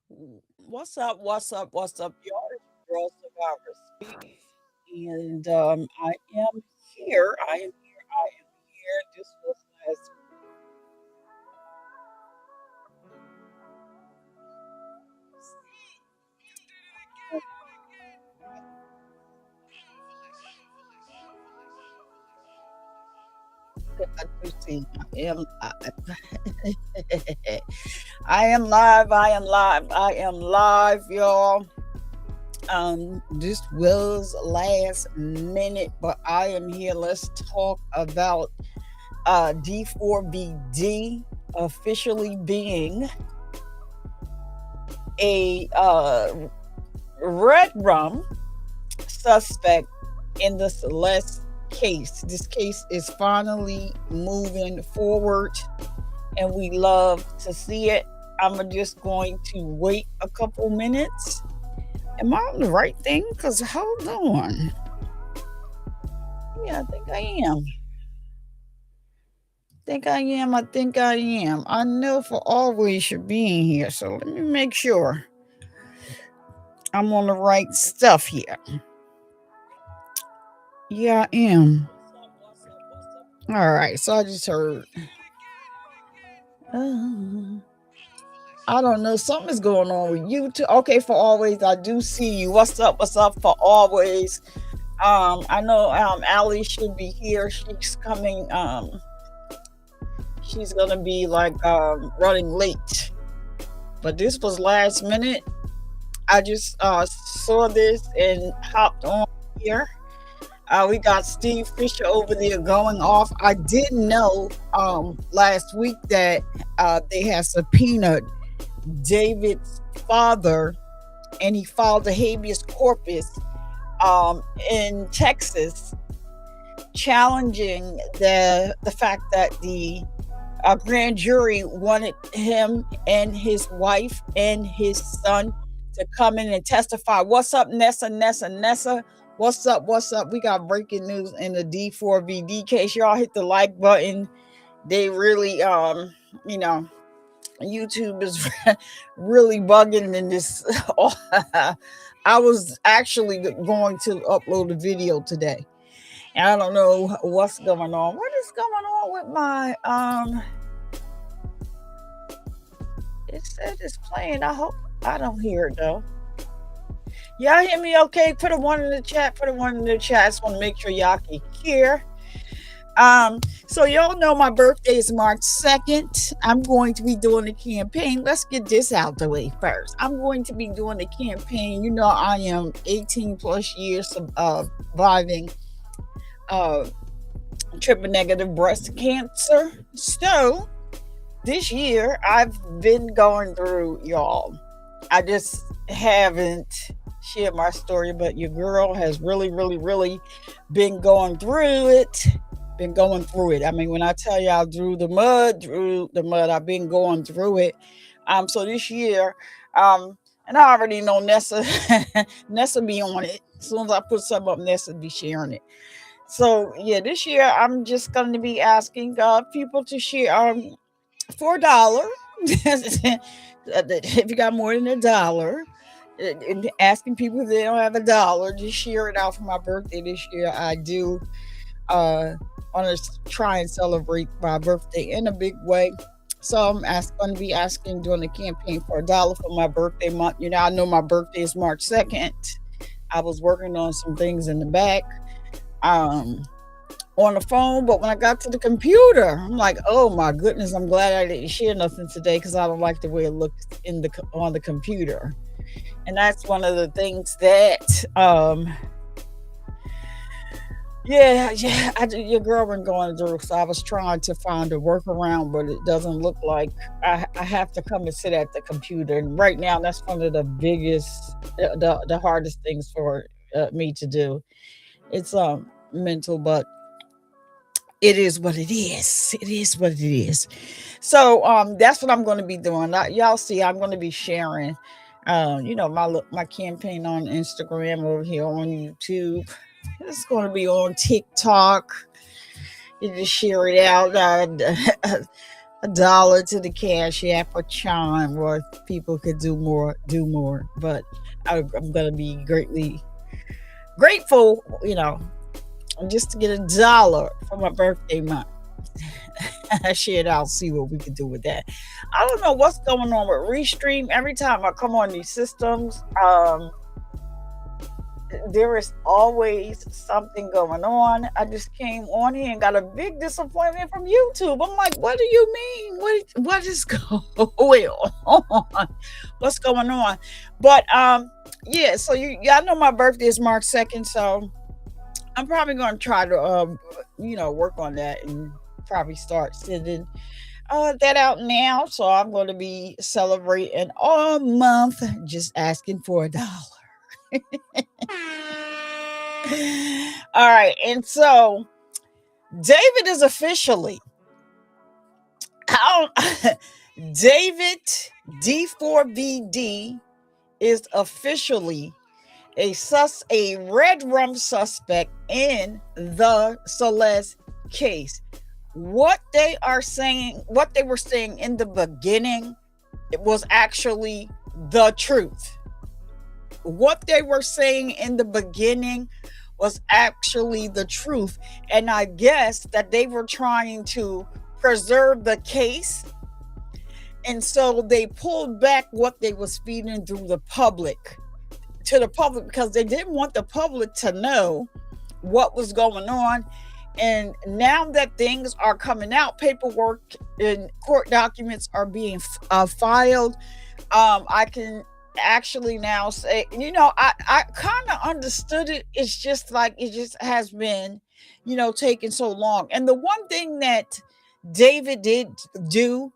What's up? What's up? What's up, y'all? It's your Girl Survivor Speaks, and I am here. I am here. I am here. This was last. I do see. I am. I am live. I am live. I am live, y'all. This was last minute, but I am here. Let's talk about D4VD officially being a red rum suspect in the Celeste case. This case is finally moving forward, and we love to see it. I'm just going to wait a couple minutes. Am I on the right thing? Because hold on. Yeah, I think I am. Think I am. I think I am. I know for always you're being here. So let me make sure I'm on the right stuff here. Yeah, I am. All right. So I just heard. Uh, I don't know. Something's going on with you too. Okay, for always, I do see you. What's up? What's up for always? I know Allie should be here. She's coming. She's gonna be like running late. But this was last minute. I just saw this and hopped on here. We got Steve Fisher over there going off. I did know last week that they had subpoenaed David's father, and he filed a habeas corpus in Texas, challenging the fact that the grand jury wanted him and his wife and his son to come in and testify. What's up, Nessa? What's up? What's up? We got breaking news in the D4VD case. Y'all hit the like button. They really, you know, YouTube is really bugging in this. I was actually going to upload a video today. And I don't know what's going on. What is going on with my it said it's playing. I hope I don't hear it though. Y'all hear me okay? Put a one in the chat. Put a one in the chat. I just want to make sure y'all can hear. So y'all know my birthday is March 2nd. I'm going to be doing a campaign. Let's get this out the way first. I'm going to be doing a campaign. You know, I am 18 plus years surviving triple negative breast cancer. So this year I've been going through, y'all. I just haven't shared my story, but your girl has really been going through it. I mean, when I tell y'all through the mud, I've been going through it. So this year, and I already know Nessa, Nessa be on it. As soon as I put something up, Nessa be sharing it. So yeah, this year I'm just going to be asking people to share for $1. If you got more than $1, and asking people if they don't have $1, just share it out for my birthday this year. I do want to try and celebrate my birthday in a big way. So I'm going to be asking doing a campaign for $1 for my birthday month. You know, I know my birthday is March 2nd. I was working on some things in the back on the phone, but when I got to the computer, I'm like, oh my goodness, I'm glad I didn't share nothing today because I don't like the way it looks on the computer. And that's one of the things that your girl been going through. So I was trying to find a workaround, but it doesn't look like I have to come and sit at the computer. And right now, that's one of the biggest, the hardest things for me to do. It's mental, but it is what it is. It is what it is. So that's what I'm going to be doing. Y'all see, I'm going to be sharing, my campaign on Instagram, over here on YouTube. It's going to be on TikTok. You just share it out. $1 to the cash app for Chime, or if people could do more, do more. But I'm gonna be greatly grateful, just to get $1 for my birthday month. Shit, I'll see what we can do with that. I don't know what's going on with Restream. Every time I come on these systems, there is always something going on. I just came on here and got a big disappointment from YouTube. I'm like, what do you mean? What is going on? What's going on? But yeah, so y'all know my birthday is March 2nd, so I'm probably gonna try to work on that and probably start sending that out now. So I'm going to be celebrating all month, just asking for $1. All right, and so David is officially David D4VD is officially a red rum suspect in the Celeste case. What they were saying in the beginning, it was actually the truth. What they were saying in the beginning was actually the truth. And I guess that they were trying to preserve the case. And so they pulled back what they was feeding to the public, because they didn't want the public to know what was going on. And now that things are coming out, paperwork and court documents are being filed, I can actually now say, I kind of understood it. It's just like it just has been, taking so long. And the one thing that David did do,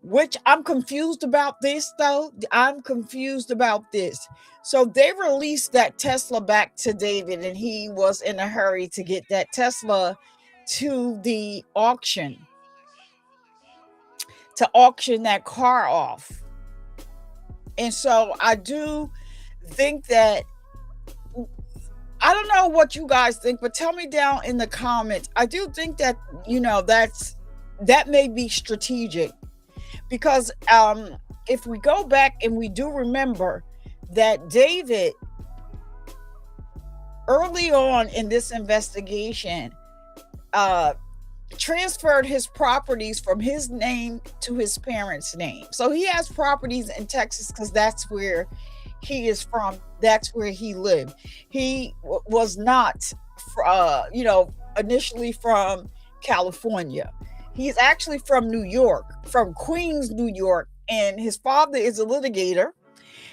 which I'm confused about this, though. I'm confused about this. So they released that Tesla back to David, and he was in a hurry to get that Tesla to the auction, to auction that car off. And so I do think that, I don't know what you guys think, but tell me down in the comments. I do think that, that may be strategic. Because if we go back and we do remember that David, early on in this investigation, transferred his properties from his name to his parents' name. So he has properties in Texas because that's where he is from. That's where he lived. He was not, initially from California. He's actually from New York, from Queens, New York, and his father is a litigator.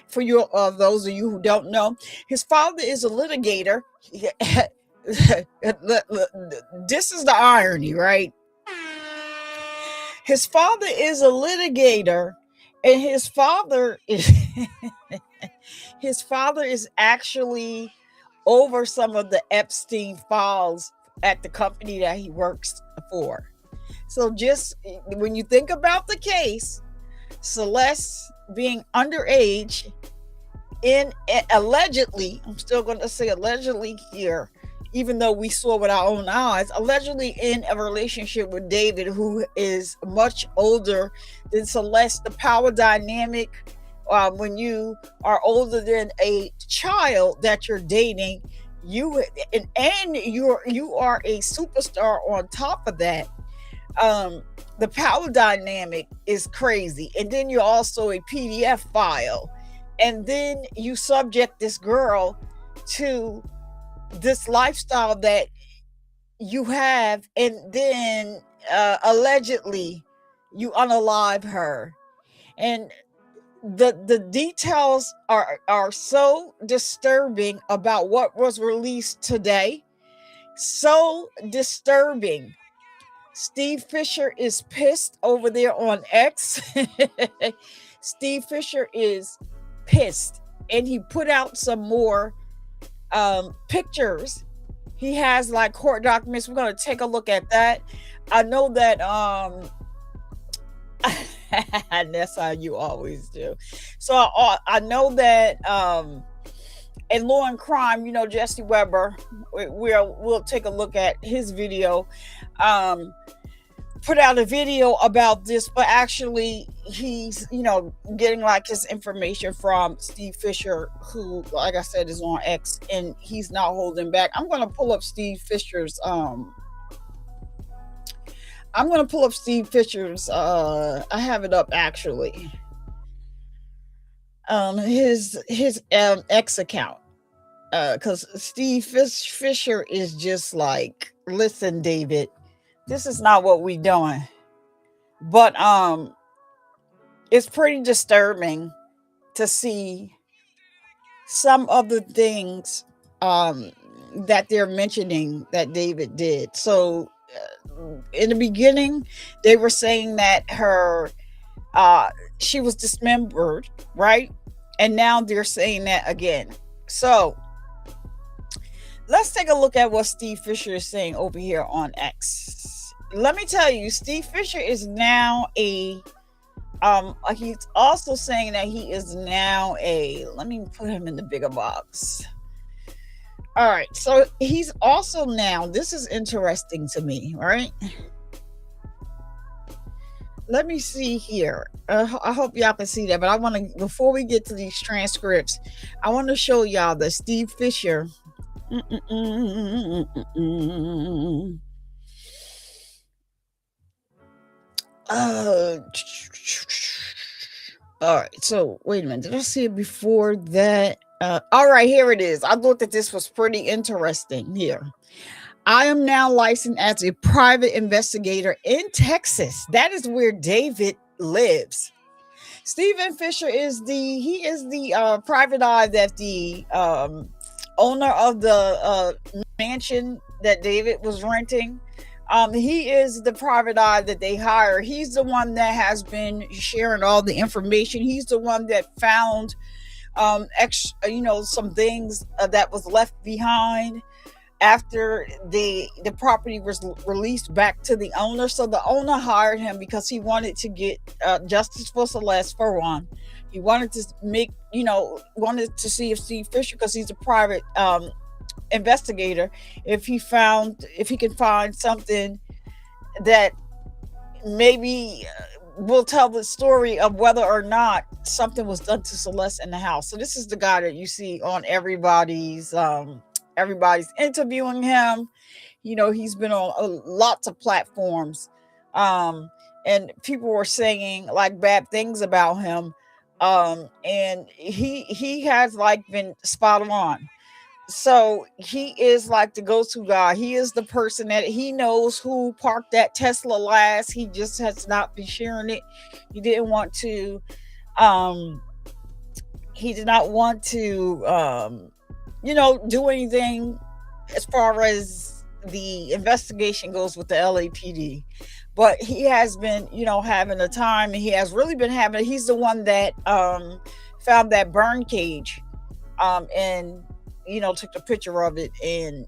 For those of you who don't know, his father is a litigator. This is the irony, right? His father is a litigator, and his father is actually over some of the Epstein files at the company that he works for. So just when you think about the case, Celeste being underage, allegedly, I'm still going to say allegedly here, even though we saw with our own eyes, allegedly in a relationship with David, who is much older than Celeste. The power dynamic, when you are older than a child that you're dating, you are a superstar on top of that. The power dynamic is crazy. And then you're also a PDF file. And then you subject this girl to this lifestyle that you have. And then allegedly you unalive her. And the details are so disturbing about what was released today. So disturbing. Steve Fisher is pissed over there on X. Steve Fisher is pissed, and he put out some more pictures. He has like court documents. We're going to take a look at that. I know that and that's how you always do. So I know that in Law and Crime, Jesse Weber, we'll take a look at his video. put out a video about this, but actually he's, getting like his information from Steve Fisher, who, like I said, is on X, and he's not holding back. I'm going to pull up Steve Fisher's I have it up actually. His X account. Because Steve Fisher is just like, listen, David, this is not what we doing. But it's pretty disturbing to see some of the things that they're mentioning that David did. So in the beginning, they were saying that she was dismembered, right? And now they're saying that again. So let's take a look at what Steve Fisher is saying over here on X. Let me tell you, Steve Fisher is now he's also saying that he is now let me put him in the bigger box. All right, so he's also now, this is interesting to me, right? Let me see here. I hope y'all can see that, but I want to, before we get to these transcripts, I want to show y'all that Steve Fisher. All right, so wait a minute. Did I see it before that? All right, here it is. I thought that this was pretty interesting here. I am now licensed as a private investigator in Texas. That is where David lives. Stephen Fisher is the private eye that the owner of the mansion that David was renting. He is the private eye that they hire. He's the one that has been sharing all the information. He's the one that found some things that was left behind after the property was released back to the owner. So the owner hired him because he wanted to get justice for Celeste, for one. He wanted to wanted to see if Steve Fisher, because he's a private investigator, if he can find something that maybe will tell the story of whether or not something was done to Celeste in the house. So this is the guy that you see on everybody's interviewing him. He's been on lots of platforms, and people were saying like bad things about him, and he has like been spot on. So he is like the go-to guy. He is the person that he knows who parked that Tesla last. He just has not been sharing it. He didn't want to do anything as far as the investigation goes with the LAPD. But he has been, having a time, and he has really been having, he's the one that found that burn cage and took the picture of it and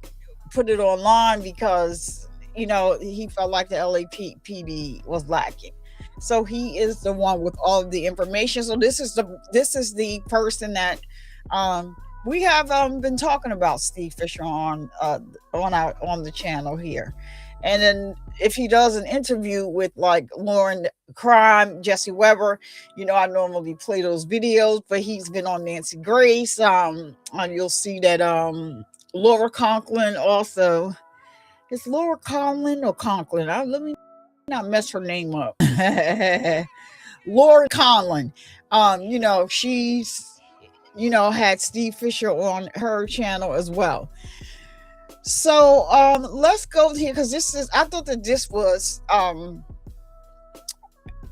put it online because, he felt like the LAPD was lacking. So he is the one with all of the information. So this is the person that we have been talking about Steve Fisher on the channel here. And then if he does an interview with like Lauren Crime, Jesse Weber, I normally play those videos, but he's been on Nancy Grace. And you'll see that Laura Conklin also. Is Laura Conklin or Conklin? Let me not mess her name up. Laura Conklin. She's had Steve Fisher on her channel as well. So let's go here, because I thought that this was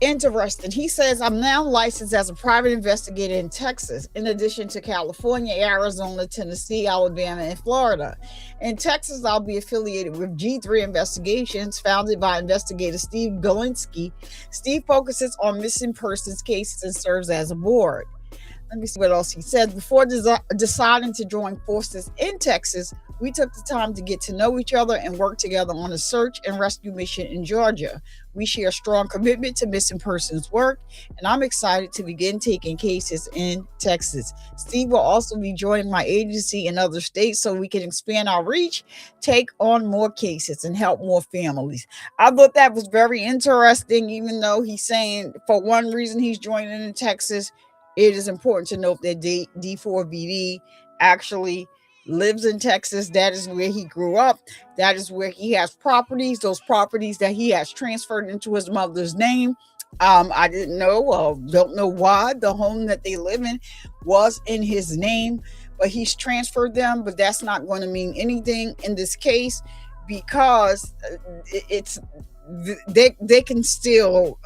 interesting. He says, I'm now licensed as a private investigator in Texas, in addition to California, Arizona, Tennessee, Alabama, and Florida. In Texas, I'll be affiliated with G3 Investigations, founded by investigator Steve Galinsky. Steve focuses on missing persons cases and serves as a board. Let me see what else he said. Before deciding to join forces in Texas, we took the time to get to know each other and work together on a search and rescue mission in Georgia. We share a strong commitment to missing persons work, and I'm excited to begin taking cases in Texas. Steve will also be joining my agency in other states so we can expand our reach, take on more cases, and help more families. I thought that was very interesting, even though he's saying for one reason he's joining in Texas. It is important to note that D4VD actually lives in Texas. That is where he grew up. That is where he has properties, those properties that he has transferred into his mother's name. I didn't know, don't know why the home that they live in was in his name, but he's transferred them. But that's not going to mean anything in this case because it's they can still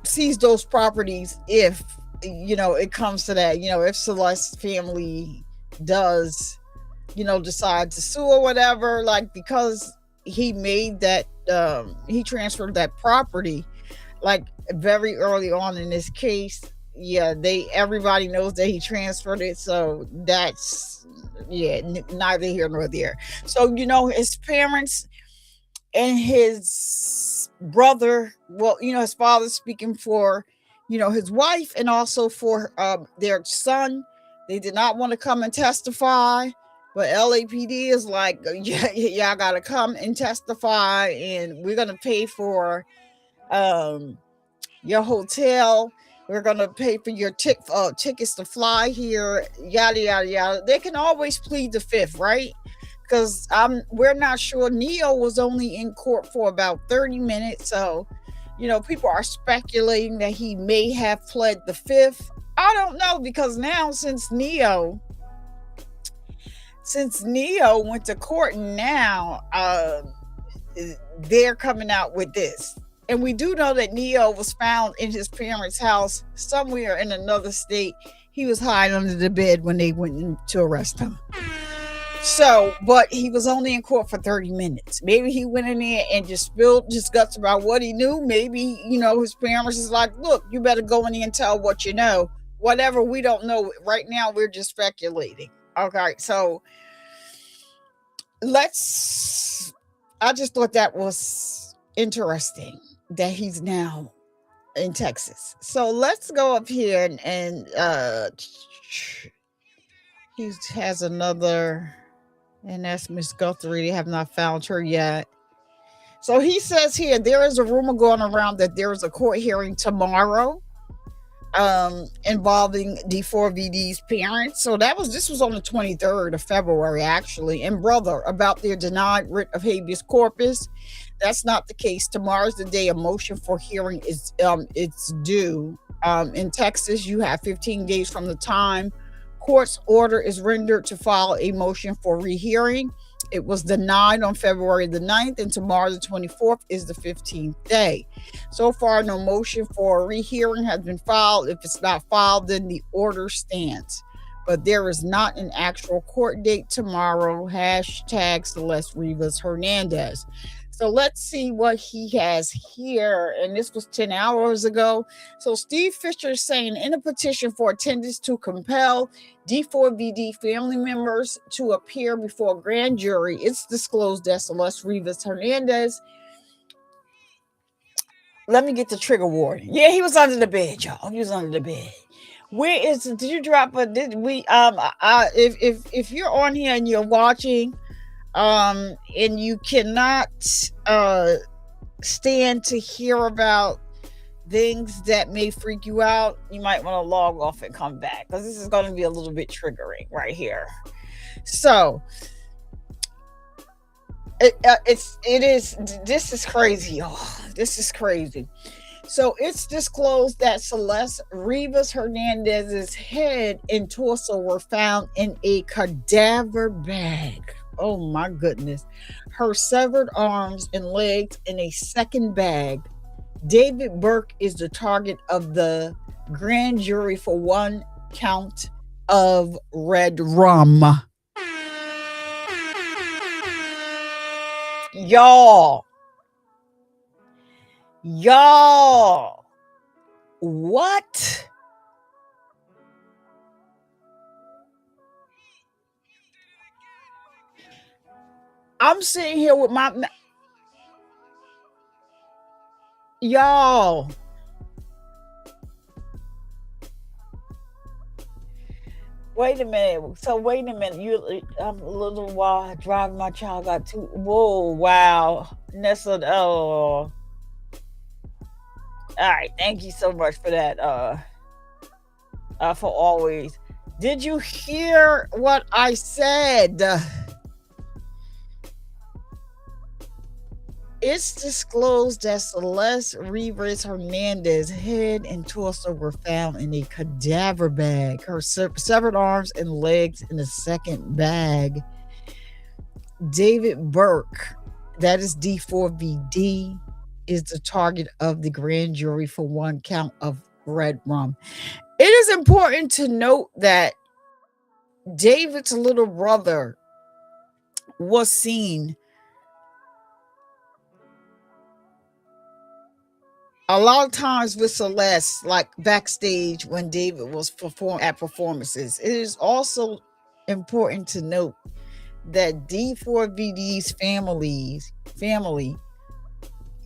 seize those properties if it comes to that. If Celeste's family does decide to sue or whatever, like, because he made that he transferred that property like very early on in this case. Everybody knows that he transferred it, so that's neither here nor there. So his parents and his brother, his father speaking for his wife and also for their son, they did not want to come and testify, but LAPD is like, y'all gotta come and testify, and we're gonna pay for your hotel, we're gonna pay for your tickets to fly here, yada yada yada. They can always plead the fifth, right? Because we're not sure. Neo was only in court for about 30 minutes. So, people are speculating that he may have pled the fifth. I don't know, because now since Neo went to court, now they're coming out with this. And we do know that Neo was found in his parents' house somewhere in another state. He was hiding under the bed when they went in to arrest him. So, but he was only in court for 30 minutes. Maybe he went in there and just spilled his guts about what he knew. Maybe, his parents is like, look, you better go in there and tell what you know. Whatever, we don't know. Right now, we're just speculating. Okay, so I just thought that was interesting that he's now in Texas. So let's go up here and he has another. And that's Miss Guthrie. They have not found her yet. So he says here, there is a rumor going around that there is a court hearing tomorrow involving D4VD's parents. So this was on the 23rd of February, actually, and brother, about their denied writ of habeas corpus. That's not the case. Tomorrow's the day a motion for hearing is it's due. In Texas, you have 15 days from the time court's order is rendered to file a motion for rehearing. It was denied on February the 9th, and tomorrow the 24th is the 15th day. So far, no motion for a rehearing has been filed. If it's not filed, then the order stands. But there is not an actual court date tomorrow. Hashtag Celeste Rivas Hernandez. So let's see what he has here. And this was 10 hours ago. So Steve Fisher is saying in a petition for attendance to compel D4VD family members to appear before a grand jury, it's disclosed that Celeste Rivas Hernandez. Let me get the trigger warning. Yeah, he was under the bed, y'all. He was under the bed. Where is it? Did you drop a? Did we? If you're on here and you're watching, and you cannot stand to hear about things that may freak you out, you might want to log off and come back, because this is going to be a little bit triggering right here. So this is crazy, y'all. This is crazy. So it's disclosed that Celeste Rivas Hernandez's head and torso were found in a cadaver bag. Oh my goodness. Her severed arms and legs in a second bag. David Burke is the target of the grand jury for one count of red rum. Y'all, Y'all, what? I'm sitting here with my y'all. Wait a minute. So wait a minute. I'm a little while driving my child got too. Whoa! Wow, Nessa. Oh, all right. Thank you so much for that. For always. Did you hear what I said? It's disclosed that Celeste Rivas Hernandez's head and torso were found in a cadaver bag. Her severed arms and legs in the second bag. David Burke, that is D4VD, is the target of the grand jury for one count of red rum. It is important to note that David's little brother was seen a lot of times with Celeste, like backstage when David was at performances. It is also important to note that D4VD's family,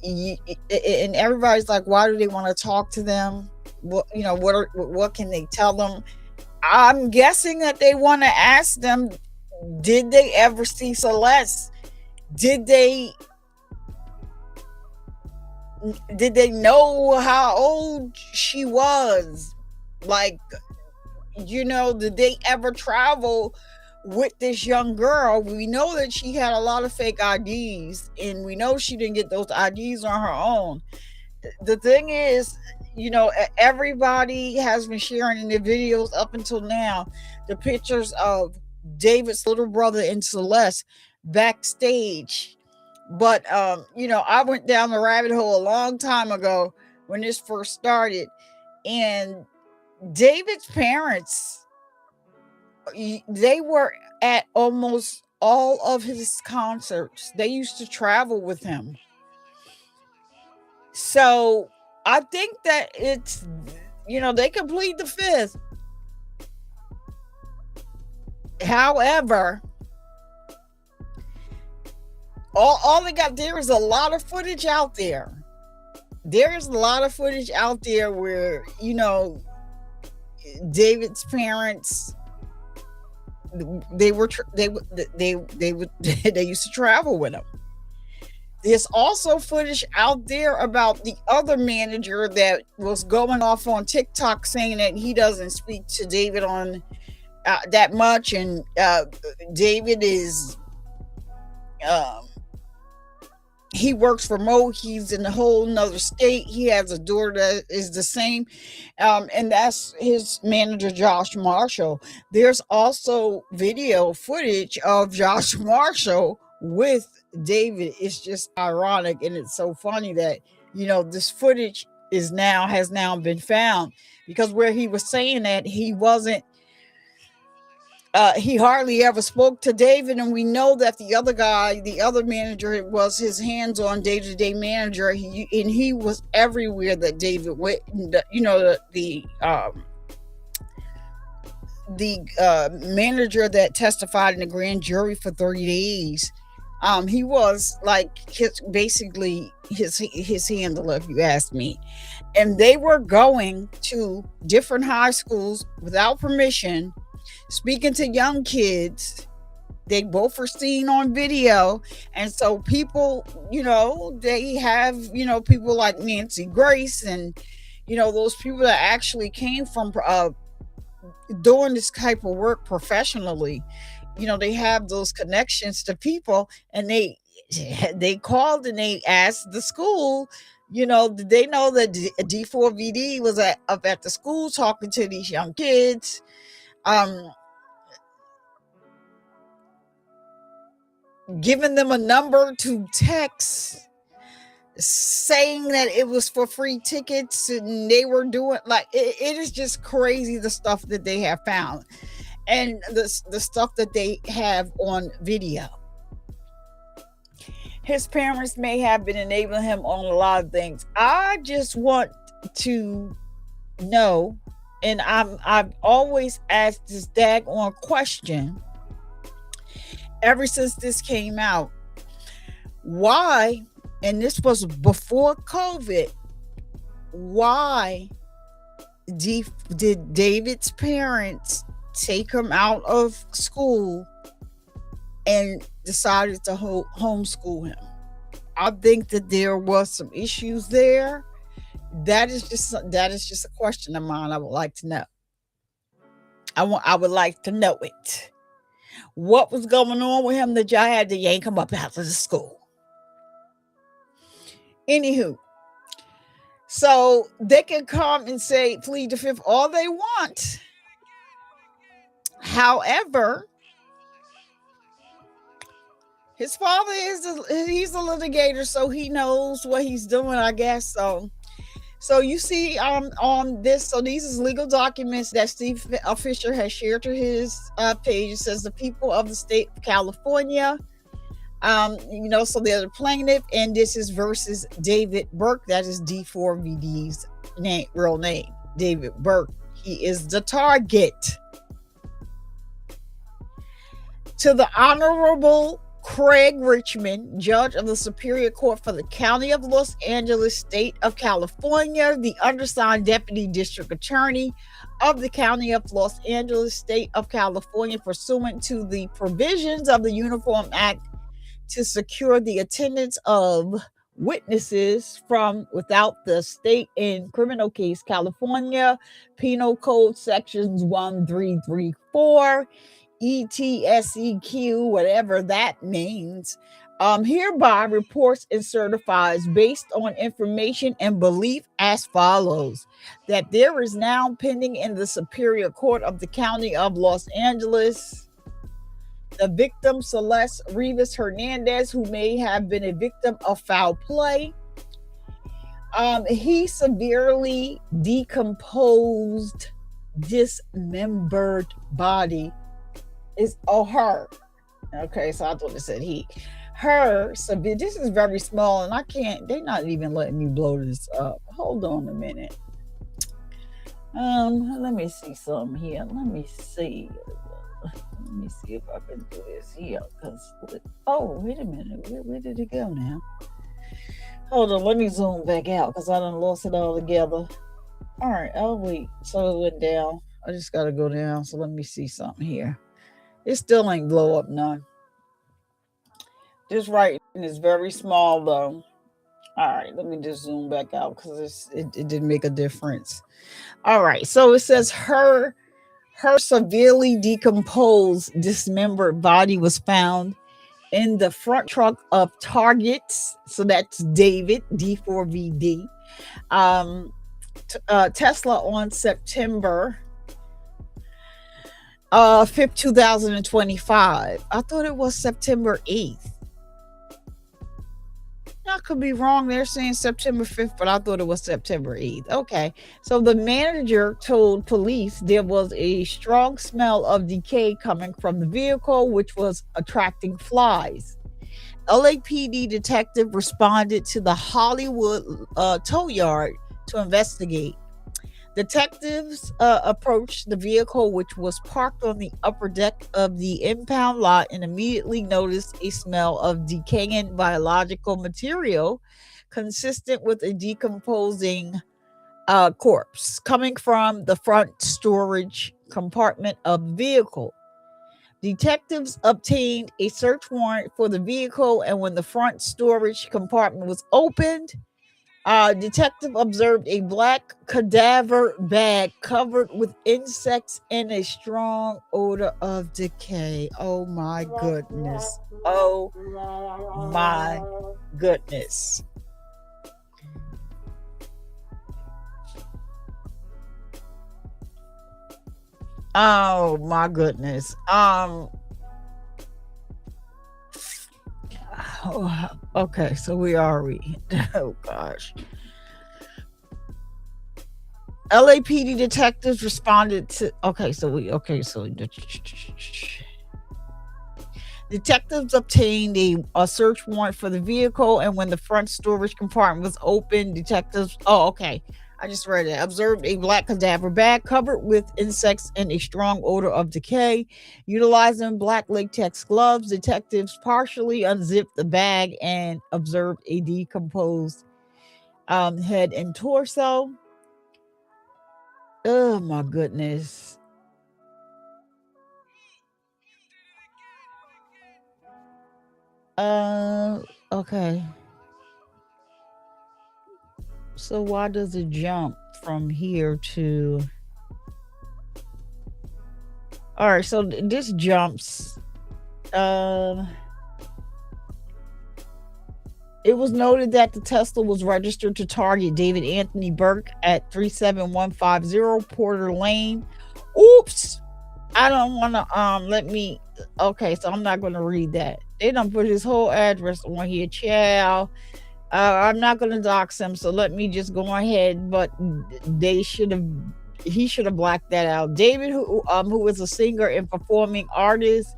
and everybody's like, why do they want to talk to them? What can they tell them? I'm guessing that they want to ask them, did they ever see Celeste? Did they know how old she was? Like, did they ever travel with this young girl? We know that she had a lot of fake IDs, and we know she didn't get those IDs on her own. The thing is, everybody has been sharing in their videos up until now the pictures of David's little brother and Celeste backstage. But I went down the rabbit hole a long time ago when this first started, and David's parents, they were at almost all of his concerts. They used to travel with him. So I think that it's, they complete the fifth. However, all they got, there is a lot of footage out there. There is a lot of footage out there where, David's parents, they used to travel with him. There's also footage out there about the other manager that was going off on TikTok saying that he doesn't speak to David on that much, and David is he works for Mo. He's in a whole nother state. He has a daughter that is the same. And that's his manager, Josh Marshall. There's also video footage of Josh Marshall with David. It's just ironic. And it's so funny that, this footage has now been found, because where he was saying that he wasn't, he hardly ever spoke to David, and we know that the other manager, was his hands-on day-to-day manager. He was everywhere that David went. The manager that testified in the grand jury for 30 days, he was like basically his handler, if you ask me. And they were going to different high schools without permission, speaking to young kids. They both were seen on video. And so people, they have, people like Nancy Grace and, those people that actually came from doing this type of work professionally. They have those connections to people, and they called and they asked the school, did they know that D4VD was up at the school talking to these young kids? Giving them a number to text, saying that it was for free tickets, and they were doing it is just crazy, the stuff that they have found and the stuff that they have on video. his parents may have been enabling him on a lot of things. I just want to know, and I've always asked this daggone question ever since this came out. Why, and this was before COVID, why did David's parents take him out of school and decided to homeschool him? I think that there was some issues there. That is just a question of mine. I would like to know. I would like to know it. What was going on with him that y'all had to yank him up out of the school? Anywho, so they can come and say plead the fifth all they want. However, his father he's a litigator, so he knows what he's doing, I guess. So you see on this, so these is legal documents that Steve Fisher has shared to his page. It says the people of the state of California, so they're the plaintiff, and this is versus David Burke. That is D4VD's real name, David Burke. He is the target. To the Honorable Craig Richmond, judge of the Superior Court for the County of Los Angeles, State of California, the undersigned Deputy District Attorney of the County of Los Angeles, State of California, pursuant to the provisions of the Uniform Act to secure the attendance of witnesses from without the state in criminal case, California Penal Code Sections 1334, ETSEQ, whatever that means, hereby reports and certifies based on information and belief as follows: that there is now pending in the Superior Court of the County of Los Angeles the victim Celeste Rivas Hernandez, who may have been a victim of foul play. He severely decomposed, dismembered body. Her. Okay, so I thought it said he. Her severe. This is very small, and I can't. They're not even letting me blow this up. Hold on a minute. Let me see something here. Let me see if I can do this here. Wait a minute. Where did it go now? Hold on. Let me zoom back out because I done lost it all together. All right. Oh wait. So it went down. I just gotta go down. So let me see something here. It still ain't blow up none. This writing is very small though. All right, let me just zoom back out because it didn't make a difference. All right, so it says her severely decomposed, dismembered body was found in the front trunk of Target's. So that's David D4VD Tesla on September 5th, 2025. I thought it was September 8th. I could be wrong. They're saying September 5th, but I thought it was September 8th. Okay. So the manager told police there was a strong smell of decay coming from the vehicle, which was attracting flies. LAPD detective responded to the Hollywood tow yard to investigate. Detectives approached the vehicle, which was parked on the upper deck of the impound lot, and immediately noticed a smell of decaying biological material consistent with a decomposing corpse coming from the front storage compartment of the vehicle. Detectives obtained a search warrant for the vehicle, and when the front storage compartment was opened, detective observed a black cadaver bag covered with insects and a strong odor of decay. Oh my goodness. Oh my goodness. Oh my goodness. Okay, so we are reading. Oh gosh. LAPD detectives responded to Detectives obtained a search warrant for the vehicle, and when the front storage compartment was opened, detectives. Oh, okay. I just read it. Observed a black cadaver bag covered with insects and a strong odor of decay. Utilizing black latex gloves, detectives partially unzipped the bag and observed a decomposed head and torso. Oh my goodness. Okay. So why does it jump from here to? All right, so this jumps. It was noted that the Tesla was registered to target David Anthony Burke at 37150 Porter Lane. Oops. I don't want to let me. Okay, so I'm not going to read that. They don't put his whole address on here, child. I'm not going to dox him, so let me just go ahead. But he should have blacked that out. David, who is a singer and performing artist,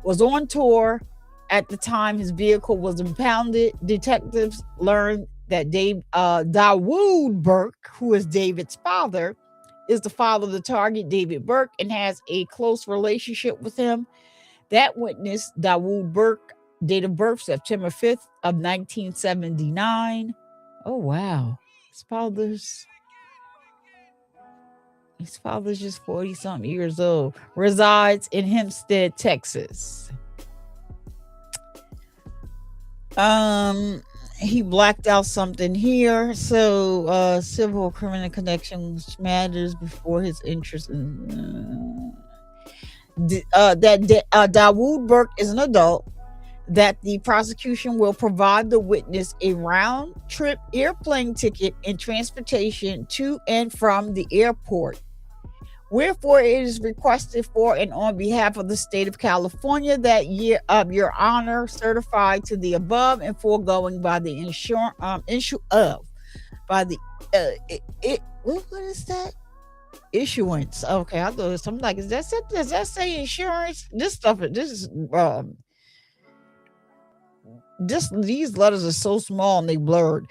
was on tour at the time his vehicle was impounded. Detectives learned that Dawood Burke, who is David's father, is the father of the target, David Burke, and has a close relationship with him. That witness, Dawood Burke, date of birth September 5th of 1979. Oh wow. His father's just 40 something years old. Resides in Hempstead, Texas. He blacked out something here. So civil criminal connections matters before his interest in Dawood Burke is an adult, that the prosecution will provide the witness a round-trip airplane ticket and transportation to and from the airport. Wherefore, it is requested for and on behalf of the state of California that your honor certified to the above and foregoing by the what is that? Issuance. Okay, I thought it was something like, does that say insurance? These letters are so small and they blurred.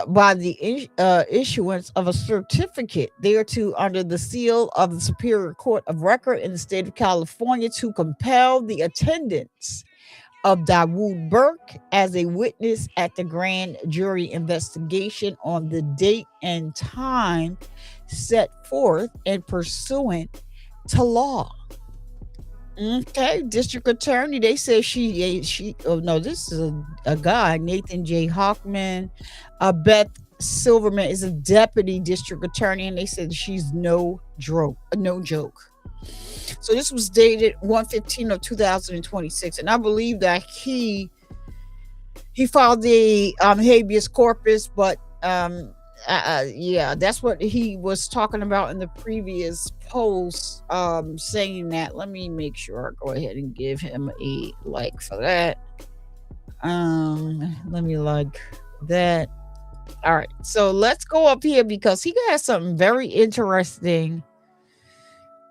By the issuance of a certificate thereto under the seal of the Superior Court of Record in the state of California to compel the attendance of Dawood Burke as a witness at the grand jury investigation on the date and time set forth and pursuant to law. Okay, district attorney. They said this is a guy, Nathan J. Hockman. Beth Silverman is a deputy district attorney, and they said she's no joke. So this was dated 1/15 of 2026, and I believe that he filed the habeas corpus, but yeah, that's what he was talking about in the previous post, saying that. Let me make sure I go ahead and give him a like for that. Let me like that. All right, so let's go up here because he has something very interesting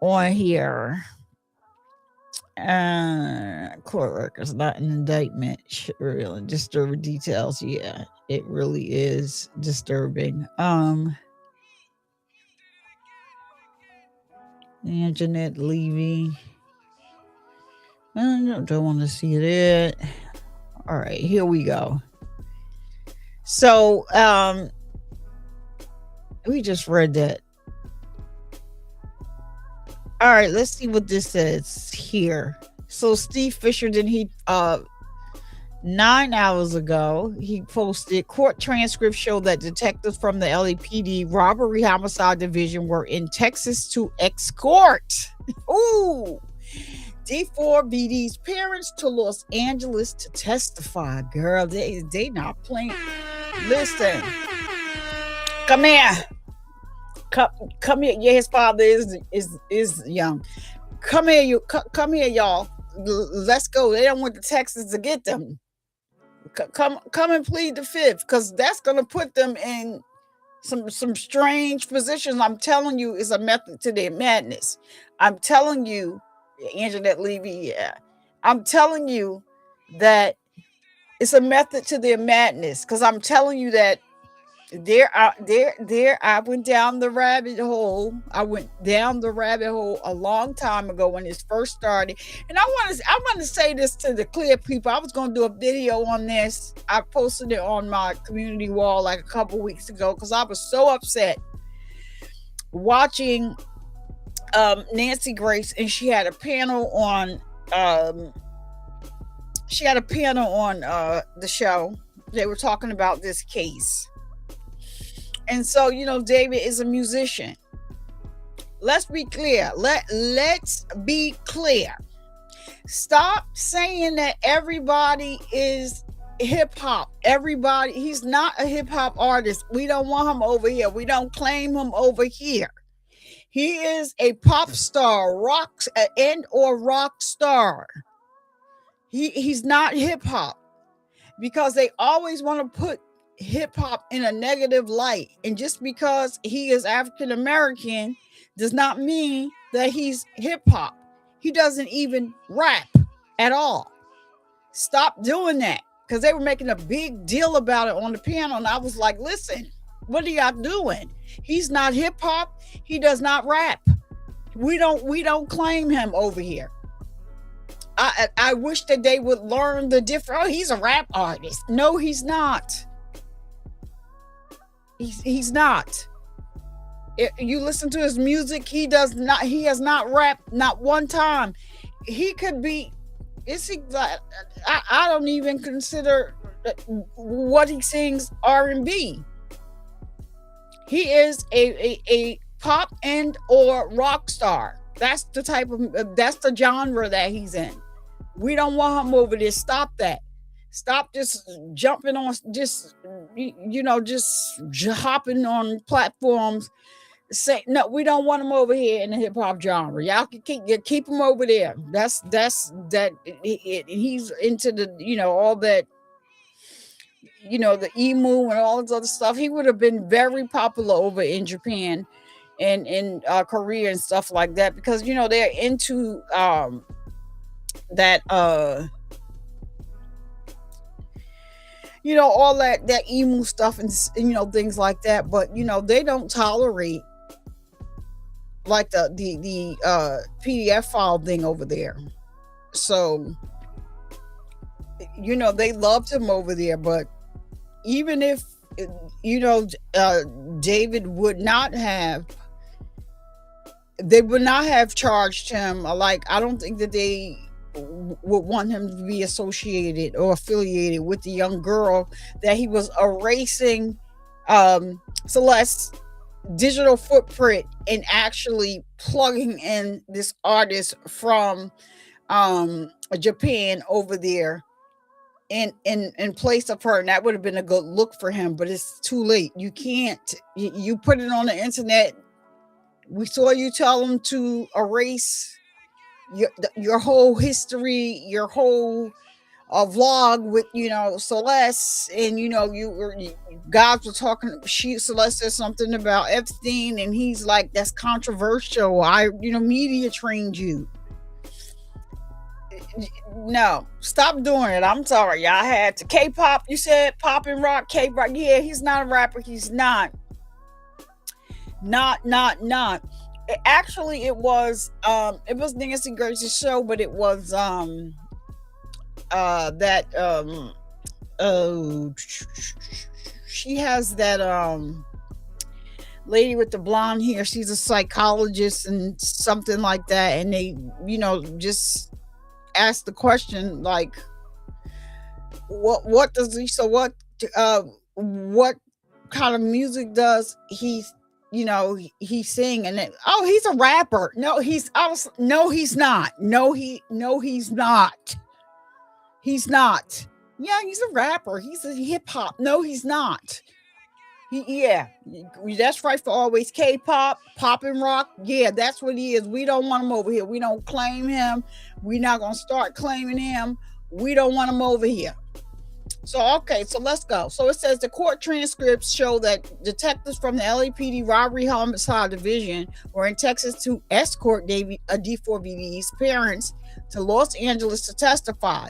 on here. Court records, not an indictment. Really disturbing details. Yeah, it really is disturbing. Anjanette Levy. I don't want to see that. All right, here we go. So, we just read that. All right, let's see what this says here. So Steve Fisher, 9 hours ago, he posted court transcripts show that detectives from the LAPD robbery homicide division were in Texas to escort D4VD's parents to Los Angeles to testify. Girl, they not playing. Listen, come here. Come here. Yeah, his father is young. Come here, come here, y'all. Let's go. They don't want the Texans to get them. Come and plead the fifth, because that's gonna put them in some strange positions. I'm telling you, it's a method to their madness. I'm telling you, Anjanette Levy. Yeah, I'm telling you that it's a method to their madness. Because I'm telling you that I went down the rabbit hole. I went down the rabbit hole a long time ago when this first started. And I want to say this to the clear people. I was going to do a video on this. I posted it on my community wall like a couple weeks ago because I was so upset watching Nancy Grace, and she had a panel on the show. They were talking about this case. And so, David is a musician. Let's be clear. Let's be clear. Stop saying that everybody is hip hop. He's not a hip hop artist. We don't want him over here. We don't claim him over here. He is a pop star, rock star. He's not hip hop, because they always want to put hip hop in a negative light. And just because he is African American does not mean that he's hip hop. He doesn't even rap at all. Stop doing that, because they were making a big deal about it on the panel. And I was like, listen, what are y'all doing? He's not hip hop. He does not rap. We don't claim him over here. I wish that they would learn the difference. Oh, he's a rap artist. No, he's not. He's not. You listen to his music, he has not rapped not one time. He could be, I don't even consider what he sings R&B. He is a pop and or rock star. That's the genre that he's in. We don't want him over there. Stop that. Stop just jumping on, just hopping on platforms. Say no, we don't want him over here in the hip hop genre. Y'all can keep him over there. That's that. He's into the all that. The emu and all this other stuff. He would have been very popular over in Japan and in Korea and stuff like that, because they're into that all that emu stuff and things like that. But they don't tolerate like the PDF file thing over there. So they loved him over there. But even if David would not have charged him, like I don't think that they would want him to be associated or affiliated with the young girl that he was erasing Celeste's digital footprint and actually plugging in this artist from Japan over there in place of her. And that would have been a good look for him, but it's too late. You can't. You put it on the internet. We saw you tell him to erase your whole history, your whole vlog with Celeste, and you guys were talking. Celeste said something about Epstein, and he's like, that's controversial. Media trained you. No, stop doing it. I'm sorry, y'all had to. K-pop, you said pop and rock, K-rock. Yeah, he's not a rapper. He's not. Actually, it was Nancy Grace's show, but it was she has that lady with the blonde hair. She's a psychologist and something like that, and they just ask the question like, what kind of music does he sing? And then, oh, he's a rapper. No, he's not. No, he's not. He's not. Yeah, he's a rapper. He's a hip hop. No, he's not. That's right for always. K-pop, pop and rock. Yeah, that's what he is. We don't want him over here. We don't claim him. We're not going to start claiming him. We don't want him over here. So, okay, so let's go. So it says the court transcripts show that detectives from the LAPD Robbery Homicide Division were in Texas to escort D4VD's parents to Los Angeles to testify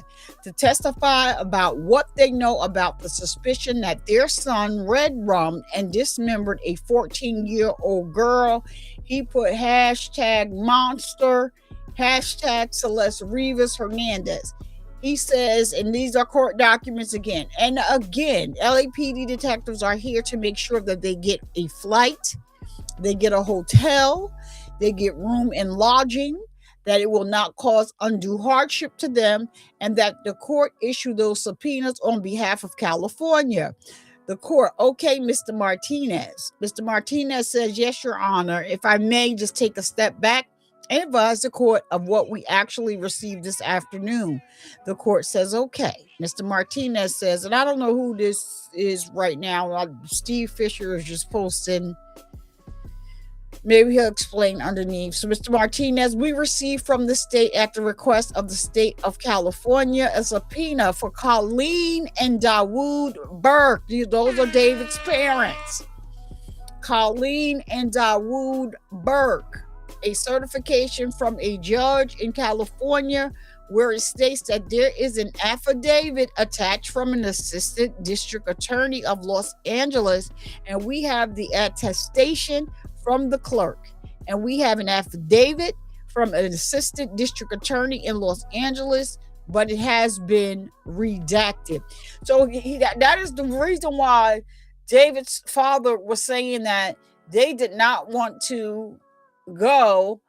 about what they know about the suspicion that their son red rummed and dismembered a 14-year-old girl. He put hashtag monster, hashtag Celeste Rivas Hernandez. He says, and these are court documents again. And again, LAPD detectives are here to make sure that they get a flight, they get a hotel, they get room and lodging, that it will not cause undue hardship to them, and that the court issue those subpoenas on behalf of California. The court, okay, Mr. Martinez. Mr. Martinez says, yes, Your Honor. If I may just take a step back and advise the court of what we actually received this afternoon. The court says, okay. Mr. Martinez says, and I don't know who this is right now. Steve Fisher is just posting. Maybe he'll explain underneath. So, Mr. Martinez, we received from the state at the request of the state of California a subpoena for Colleen and Dawood Burke. Those are David's parents. Colleen and Dawood Burke. A certification from a judge in California where it states that there is an affidavit attached from an assistant district attorney of Los Angeles, and we have the attestation from the clerk, and we have an affidavit from an assistant district attorney in Los Angeles, but it has been redacted. So that is the reason why David's father was saying that they did not want to go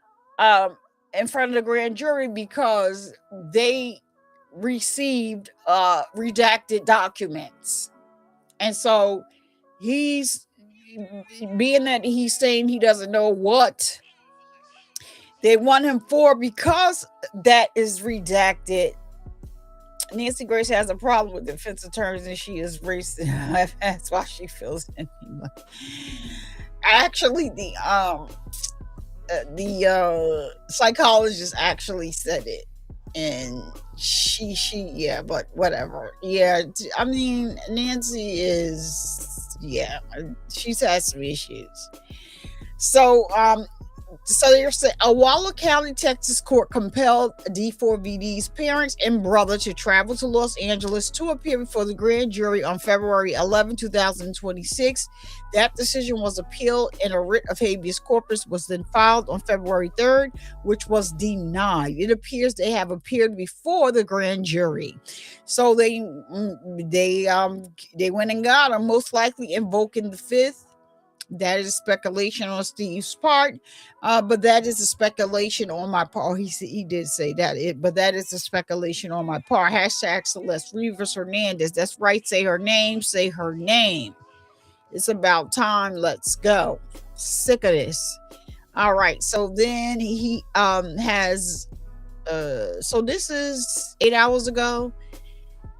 in front of the grand jury because they received redacted documents. And so he's being that he's saying he doesn't know what they want him for because that is redacted. Nancy Grace has a problem with defense attorneys and she is racist. That's why she feels anyway. Actually, the psychologist actually said it, and she yeah, but whatever. Yeah, I mean, Nancy is, yeah, she's had some issues. So they're saying a Waller County, Texas court compelled D4VD's parents and brother to travel to Los Angeles to appear before the grand jury on February 11, 2026. That decision was appealed, and a writ of habeas corpus was then filed on February 3rd, which was denied. It appears they have appeared before the grand jury. So they went and got him, most likely invoking the fifth. That is speculation on Steve's part, but that is a speculation on my part. He did say that, but that is a speculation on my part. Hashtag Celeste Rivas Hernandez. That's right. Say her name. Say her name. It's about time. Let's go. Sick of this. All right. So then he has. So this is 8 hours ago.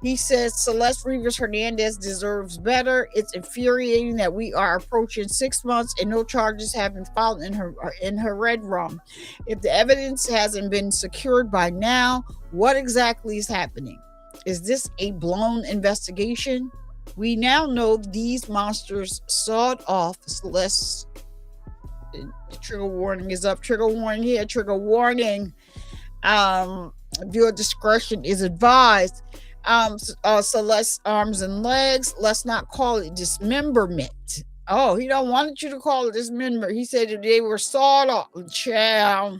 He says Celeste Rivas Hernandez deserves better. It's infuriating that we are approaching 6 months and no charges have been filed in her red room. If the evidence hasn't been secured by now, what exactly is happening? Is this a blown investigation? We now know these monsters sawed off Celeste. Trigger warning is up. Trigger warning here. Trigger warning. Viewer discretion is advised. Celeste's arms and legs. Let's not call it dismemberment. Oh, he don't want you to call it dismemberment. He said that they were sawed off. Chow.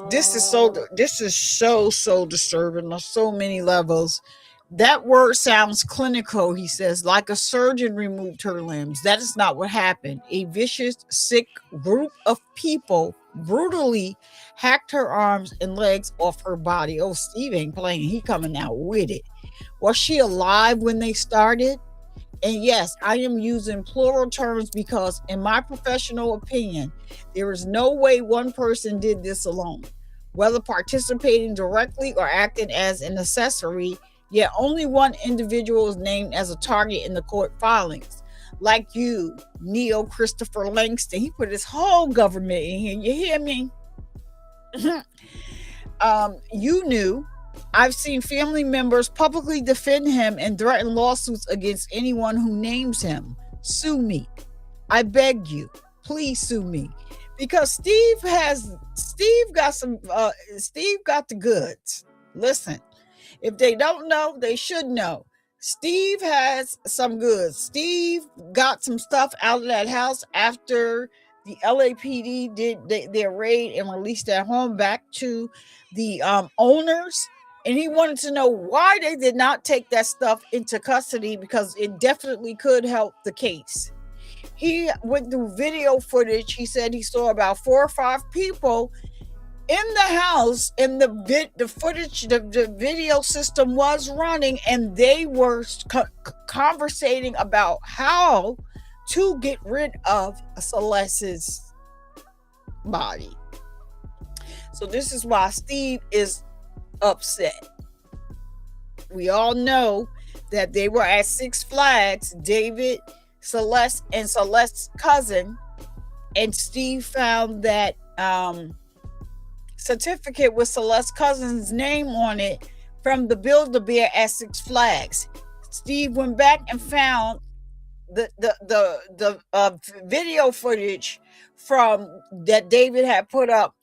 This is so disturbing on so many levels. That word sounds clinical, he says, like a surgeon removed her limbs. That is not what happened. A vicious, sick group of people brutally hacked her arms and legs off her body. Oh, Steve ain't playing. He coming out with it. Was she alive when they started? And yes, I am using plural terms because in my professional opinion, there is no way one person did this alone. Whether participating directly or acting as an accessory, yet only one individual is named as a target in the court filings. Like you, Neil Christopher Langston, he put his whole government in here. You hear me? You knew. I've seen family members publicly defend him and threaten lawsuits against anyone who names him. Sue me. I beg you. Please sue me. because Steve got the goods. Listen, if they don't know, they should know. Steve has some goods. Steve got some stuff out of that house after the LAPD did their raid and released that home back to the owners. And he wanted to know why they did not take that stuff into custody, because it definitely could help the case. He went through video footage. He said he saw about 4 or 5 people in the house, and the footage, the video system was running, and they were conversating about how to get rid of Celeste's body. So this is why Steve is upset. We all know that they were at Six Flags, David, Celeste, and Celeste's cousin, and Steve found that certificate with Celeste's cousin's name on it from the Build-A-Bear at Six Flags. Steve went back and found the video footage from that David had put up,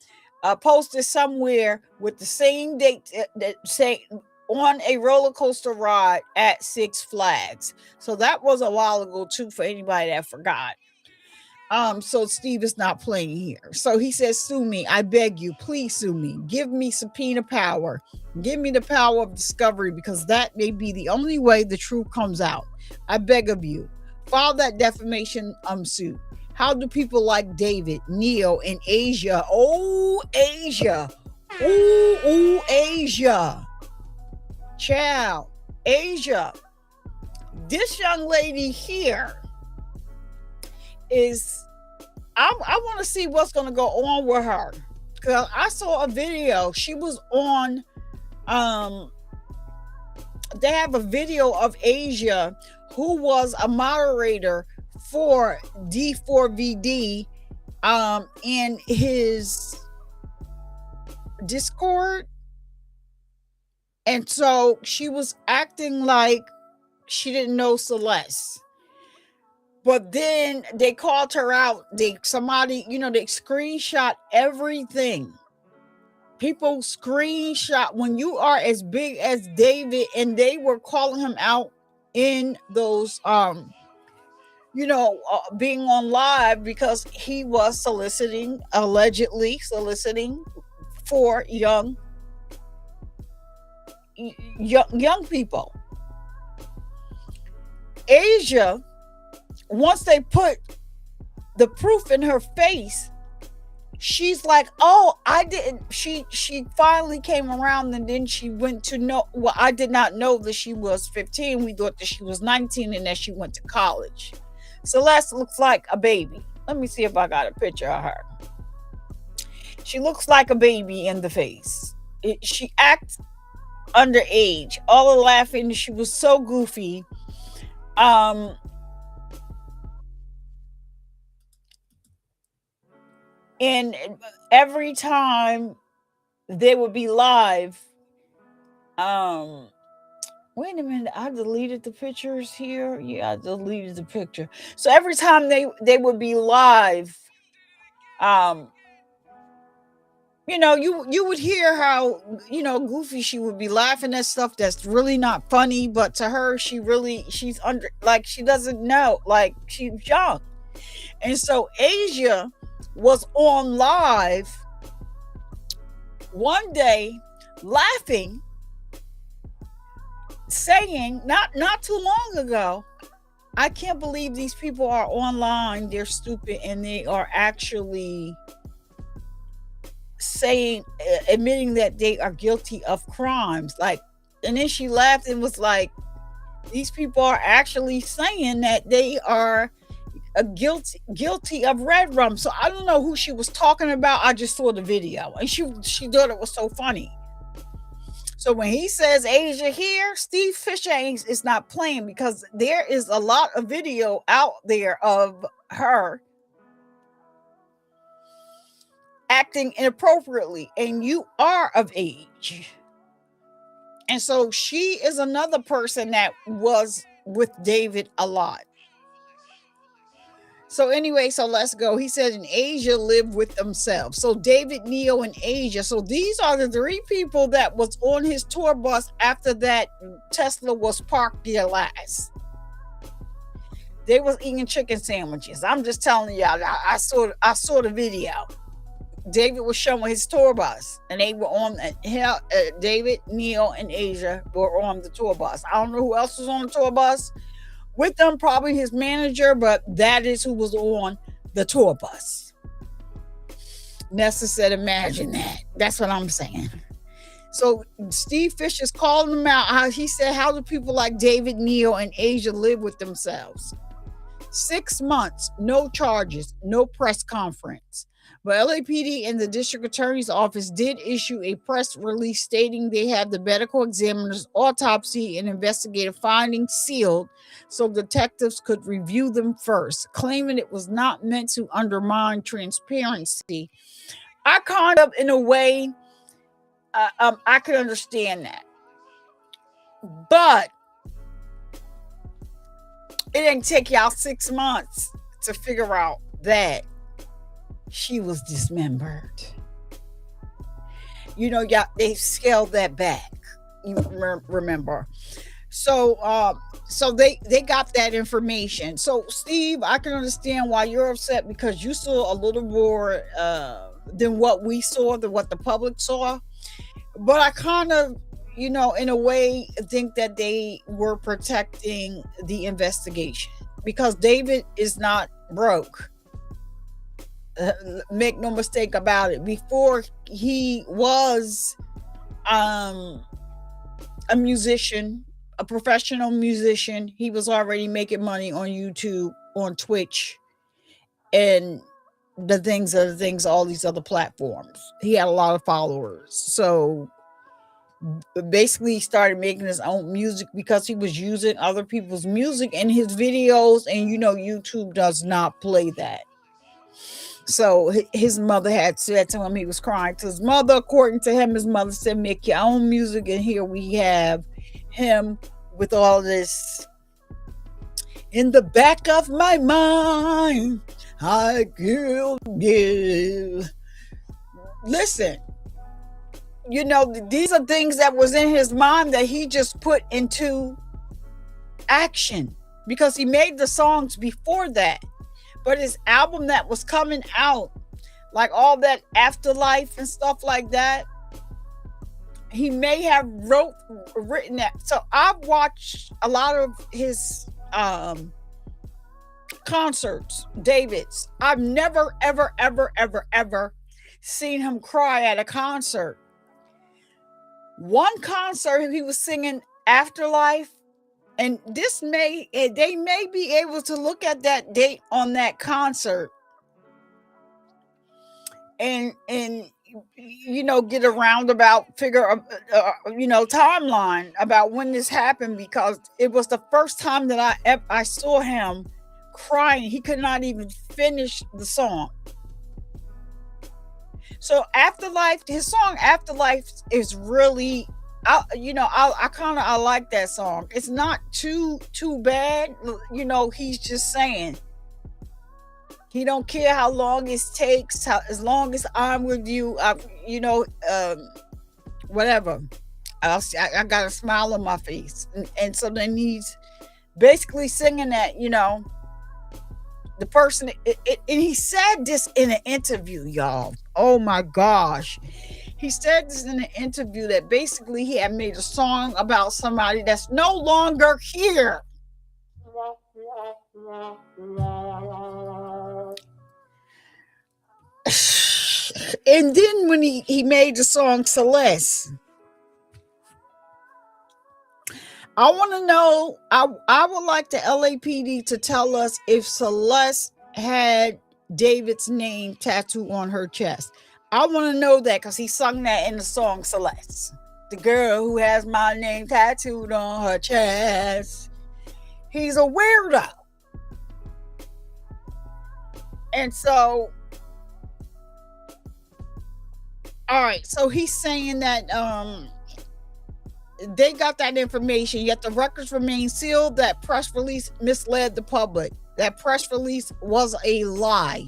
posted somewhere with the same date that say on a roller coaster ride at Six Flags. So that was a while ago too, for anybody that forgot. So Steve is not playing here. So he says, sue me. I beg you, please sue me. Give me subpoena power. Give me the power of discovery, because that may be the only way the truth comes out. I beg of you. File that defamation suit. How do people like David, Neo, and Asia? Oh, Asia. Ooh, Asia. Child. Asia. This young lady here is, I want to see what's going to go on with her, because I saw a video. She was on they have a video of Asia, who was a moderator for D4VD in his Discord. And so she was acting like she didn't know Celeste. But then they called her out. They screenshot everything. People screenshot when you are as big as David, and they were calling him out in those, being on live, because he was allegedly soliciting for young people. Asia, once they put the proof in her face, she's like, oh, I didn't. She finally came around, and then she went to know. Well, I did not know that she was 15. We thought that she was 19 and that she went to college. Celeste looks like a baby. Let me see if I got a picture of her. She looks like a baby in the face. She acts underage. All the laughing. She was so goofy. And every time they would be live, wait a minute, I deleted the pictures here. Yeah, I deleted the picture. So every time they would be live, you would hear how, goofy she would be laughing at stuff that's really not funny, but to her, she's under, like, she doesn't know, like, she's young. And so Asia was on live one day laughing, saying, not too long ago, I can't believe these people are online, they're stupid, and they are actually admitting that they are guilty of crimes. Like, and then she laughed and was like, these people are actually saying that they are guilty of red rum. So I don't know who she was talking about. I just saw the video, and she thought it was so funny. So when he says Asia here, Steve Fisher is not playing, because there is a lot of video out there of her acting inappropriately, and you are of age. And so she is another person that was with David a lot. So anyway, so let's go. He said in Asia live with themselves. So David, Neo, and Asia. So these are the three people that was on his tour bus after that Tesla was parked there last. They was eating chicken sandwiches. I'm just telling y'all. I saw the video. David was showing his tour bus, and they were on. David, Neo, and Asia were on the tour bus. I don't know who else was on the tour bus with them. Probably his manager, but that is who was on the tour bus. Nessa said, "Imagine that." That's what I'm saying. So Steve Fisher's calling them out. He said, "How do people like David, Neo, and Asia live with themselves?" 6 months, no charges, no press conference. But LAPD and the district attorney's office did issue a press release stating they had the medical examiner's autopsy and investigative findings sealed so detectives could review them first, claiming it was not meant to undermine transparency. I kind of, in a way, I could understand that. But it didn't take y'all 6 months to figure out that she was dismembered. You know, y'all, they scaled that back. You remember. So they got that information. So Steve, I can understand why you're upset because you saw a little more than what we saw, than what the public saw. But I kind of, you know, in a way, think that they were protecting the investigation because David is not broke. Make no mistake about it. Before he was a musician, a professional musician, he was already making money on YouTube, on Twitch, and all these other platforms. He had a lot of followers. So basically he started making his own music because he was using other people's music in his videos, and you know YouTube does not play that. So his mother had said to him, he was crying to his mother. According to him, his mother said, "Make your own music." And here we have him with all this in the back of my mind. I killed you. Listen, you know, these are things that was in his mind that he just put into action because he made the songs before that. But his album that was coming out, like all that Afterlife and stuff like that, he may have written that. So I've watched a lot of his concerts, David's. I've never, ever, ever, ever, ever seen him cry at a concert. One concert, he was singing Afterlife. And they may be able to look at that date on that concert and you know, get a roundabout figure of you know, timeline about when this happened, because it was the first time that I saw him crying. He could not even finish the song. So Afterlife, his song Afterlife is really, I like that song. It's not too bad. You know, he's just saying he don't care how long it takes, as long as I'm with you, whatever. I got a smile on my face. And so then he's basically singing that, you know, the person, and he said this in an interview, y'all. Oh my gosh. He said this in an interview that basically he had made a song about somebody that's no longer here. And then when he made the song Celeste, I want to know, I would like the LAPD to tell us if Celeste had David's name tattooed on her chest. I want to know that because he sung that in the song Celeste. The girl who has my name tattooed on her chest. He's a weirdo. And so, all right, so he's saying that they got that information, yet the records remain sealed. That press release misled the public. That press release was a lie.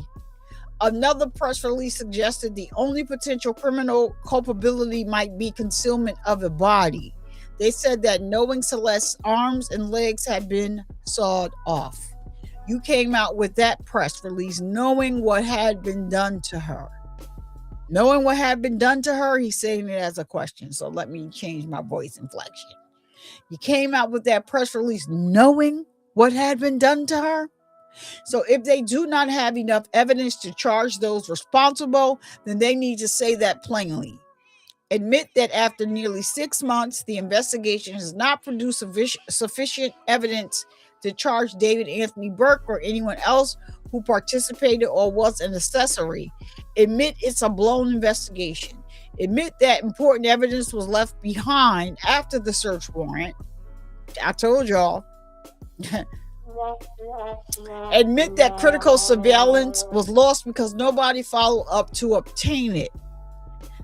Another press release suggested the only potential criminal culpability might be concealment of a body. They said that knowing Celeste's arms and legs had been sawed off. You came out with that press release knowing what had been done to her. Knowing what had been done to her, he's saying it as a question. So let me change my voice inflection. You came out with that press release knowing what had been done to her? So if they do not have enough evidence to charge those responsible, then they need to say that plainly. Admit that after nearly 6 months, the investigation has not produced sufficient evidence to charge David Anthony Burke or anyone else who participated or was an accessory. Admit it's a blown investigation. Admit that important evidence was left behind after the search warrant. I told y'all. Admit that critical surveillance was lost because nobody followed up to obtain it.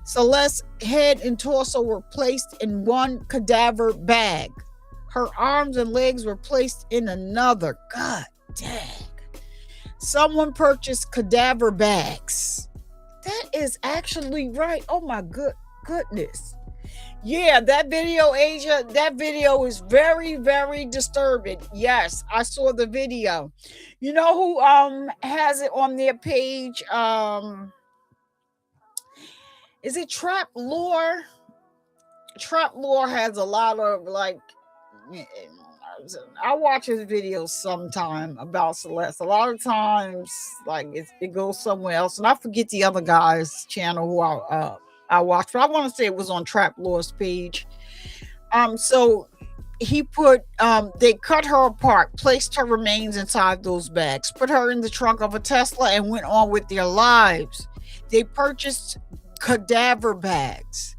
Celeste's head and torso were placed in one cadaver bag. Her arms and legs were placed in another. God dang. Someone purchased cadaver bags. That is actually right. Oh my goodness. Yeah, that video, Asia, that video is very, very disturbing. Yes, I saw the video. You know who has it on their page? Is it Trap Lore? Trap Lore has a lot of like, I watch his videos sometime about Celeste. A lot of times, like it goes somewhere else, and I forget the other guy's channel who I watched, but I want to say it was on Trap Lore's page. So he put, they cut her apart, placed her remains inside those bags, put her in the trunk of a Tesla, and went on with their lives. They purchased cadaver bags.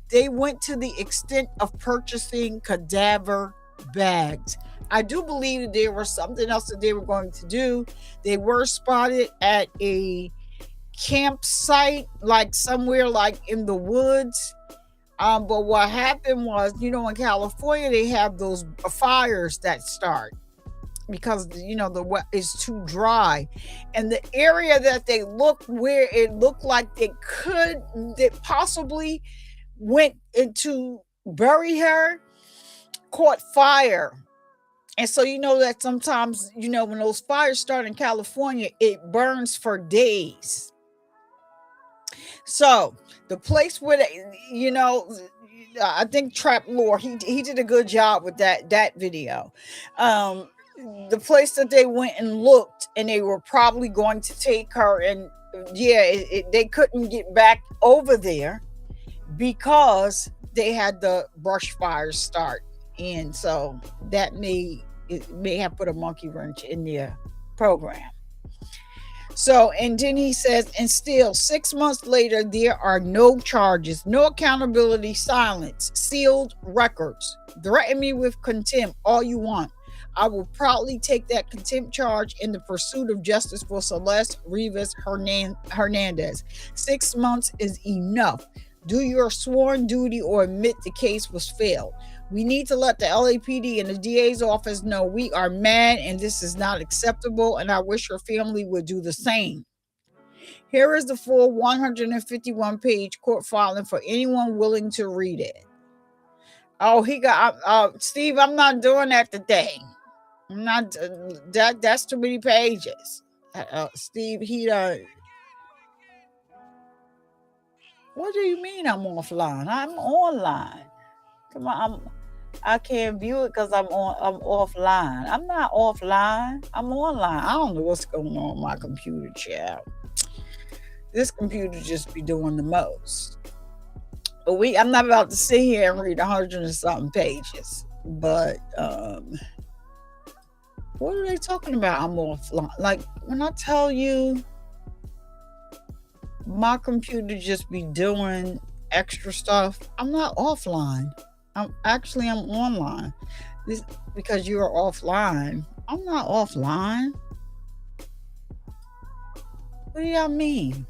They went to the extent of purchasing cadaver bags. I do believe that there was something else that they were going to do. They were spotted at a campsite, like somewhere like in the woods. But what happened was, you know, in California, they have those fires that start because, you know, the wet is too dry. And the area that they looked, where it looked like they possibly went into bury her, caught fire. And so, you know, that sometimes, you know, when those fires start in California, it burns for days. So the place where they, you know, I think Trap Lore, he did a good job with that video. The place that they went and looked, and they were probably going to take her, and they couldn't get back over there because they had the brush fires start, and so that may have put a monkey wrench in their program. So, and then he says, and still 6 months later, there are no charges, no accountability, silence, sealed records. Threaten me with contempt all you want. I will proudly take that contempt charge in the pursuit of justice for Celeste Rivas Hernandez. 6 months is enough. Do your sworn duty or admit the case was failed. We need to let the LAPD and the DA's office know we are mad and this is not acceptable, and I wish her family would do the same. Here is the full 151-page court filing for anyone willing to read it. Oh, he got Steve, I'm not doing that today. I'm not that's too many pages. Steve, what do you mean I'm offline? I'm online. Come on, I can't view it because I'm offline. I'm not offline. I'm online. I don't know what's going on with my computer, child. This computer just be doing the most. But I'm not about to sit here and read 100 and something pages. But what are they talking about? I'm offline. Like when I tell you my computer just be doing extra stuff, I'm not offline. I'm online. This because you're offline. I'm not offline. What do y'all mean?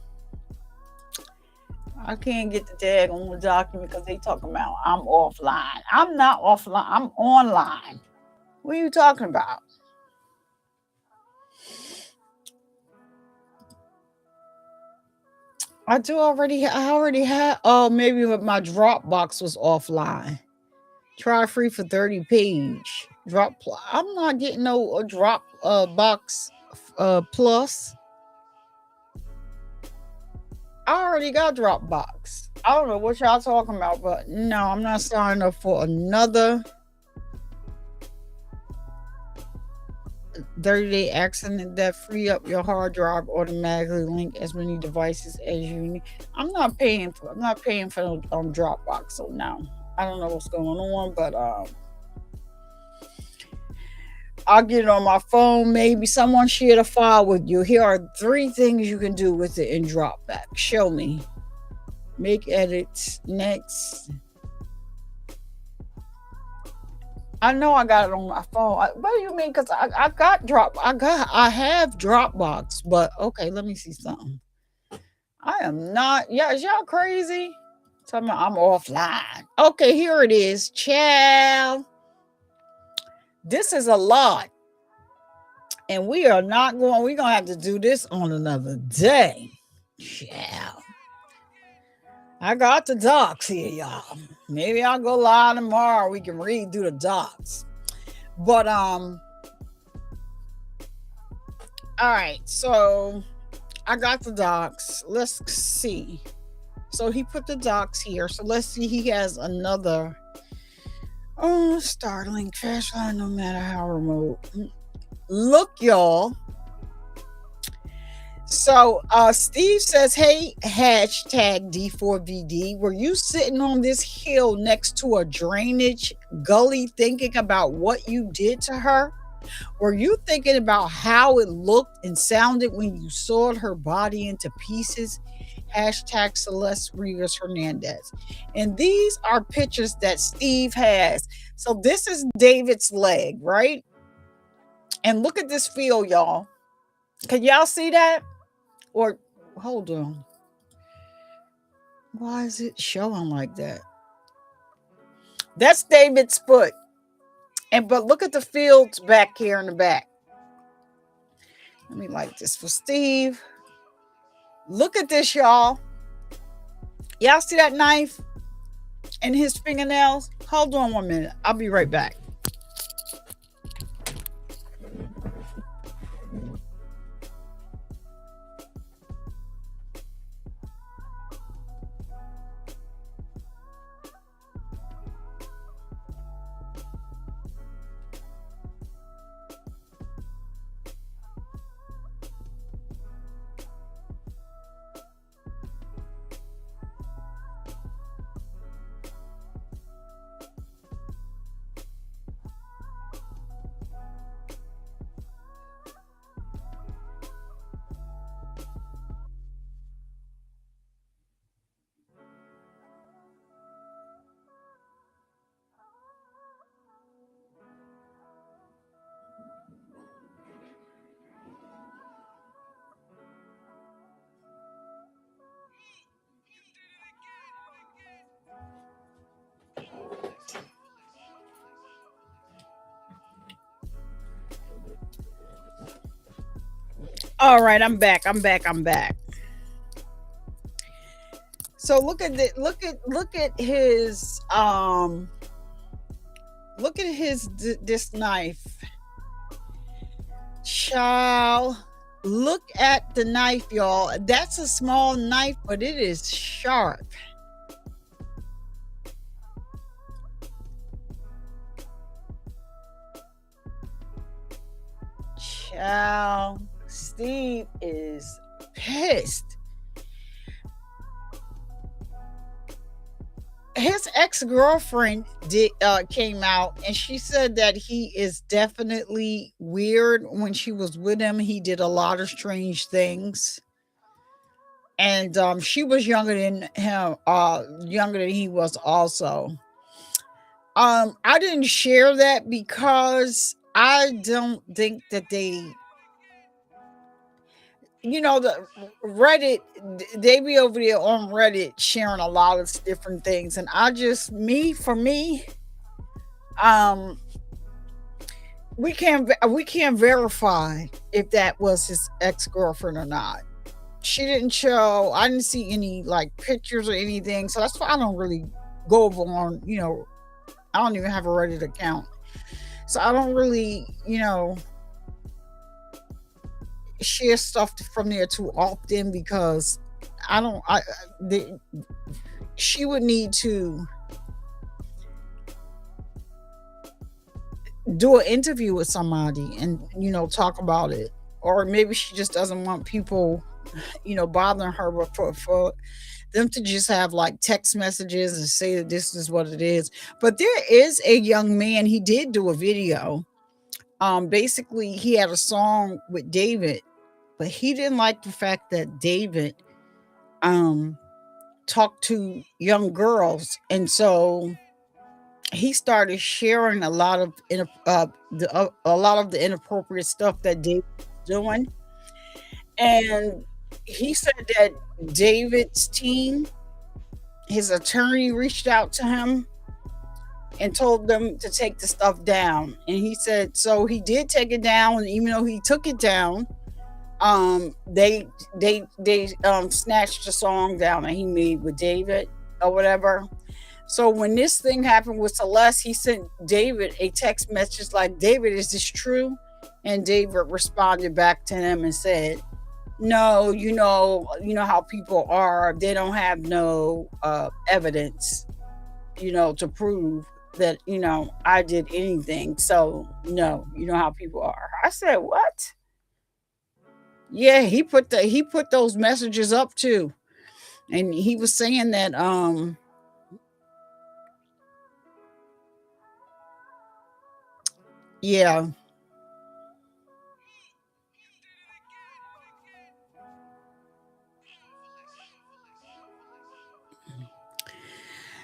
I can't get the tag on the document because they talking about I'm offline. I'm not offline. I'm online. What are you talking about? I already had. Oh, maybe my Dropbox was offline. Try free for 30 page. I'm not getting no drop box plus. I already got Dropbox. I don't know what y'all talking about, but no, I'm not signing up for another 30-day accident that free up your hard drive automatically link as many devices as you need. I'm not paying for no Dropbox, so no. I don't know what's going on, but I'll get it on my phone. Maybe someone shared a file with you. Here are 3 things you can do with it in Dropbox. Show me. Make edits. Next. I know I got it on my phone. What do you mean? Because I have Dropbox, but okay, let me see something. I am not. Yeah, is y'all crazy? Tell me I'm offline. Okay, here it is. Ciao. This is a lot. And we're going to have to do this on another day. Ciao. I got the docs here, y'all. Maybe I'll go live tomorrow. We can read through the docs. But all right, so I got the docs. Let's see. So he put the docs here. So let's see. He has another Starlink crash line, no matter how remote. Look, y'all. So Steve says, hey, hashtag D4VD, were you sitting on this hill next to a drainage gully thinking about what you did to her? Were you thinking about how it looked and sounded when you sawed her body into pieces? Hashtag Celeste Rivas Hernandez. And these are pictures that Steve has. So this is David's leg, right? And look at this field, y'all. Can y'all see that? Or hold on. Why is it showing like that? That's David's foot. But look at the fields back here in the back. Let me like this for Steve. Look at this, y'all. Y'all see that knife and his fingernails? Hold on 1 minute. I'll be right back. All right, I'm back. So look at his this knife. Child, look at the knife, y'all. That's a small knife, but it is sharp. Child, Steve is pissed. His ex-girlfriend came out and she said that he is definitely weird. When she was with him, he did a lot of strange things. And she was younger than him, younger than he was also. I didn't share that because I don't think that they, the Reddit, they be over there on Reddit sharing a lot of different things. And for me, we can't verify if that was his ex-girlfriend or not. she didn't show. I didn't see any like pictures or anything, so that's why I don't really go over on. I don't even have a Reddit account, so I don't really share stuff from there too often because I don't. She would need to do an interview with somebody and talk about it, or maybe she just doesn't want people bothering her. But for them to just have like text messages and say that this is what it is. But there is a young man. He did do a video. Basically, he had a song with David, but he didn't like the fact that David talked to young girls, and so he started sharing a lot of a lot of the inappropriate stuff that David was doing. And he said that David's team, his attorney, reached out to him and told them to take the stuff down. And he said so he did take it down, and even though he took it down, they snatched the song down that he made with David or whatever. So when this thing happened with Celeste, he sent David a text message like, David, is this true? And David responded back to him and said, no, you know how people are. They don't have no evidence, to prove that, I did anything. So no, you know how people are. I said, what? Yeah, he put those messages up too. And he was saying that yeah.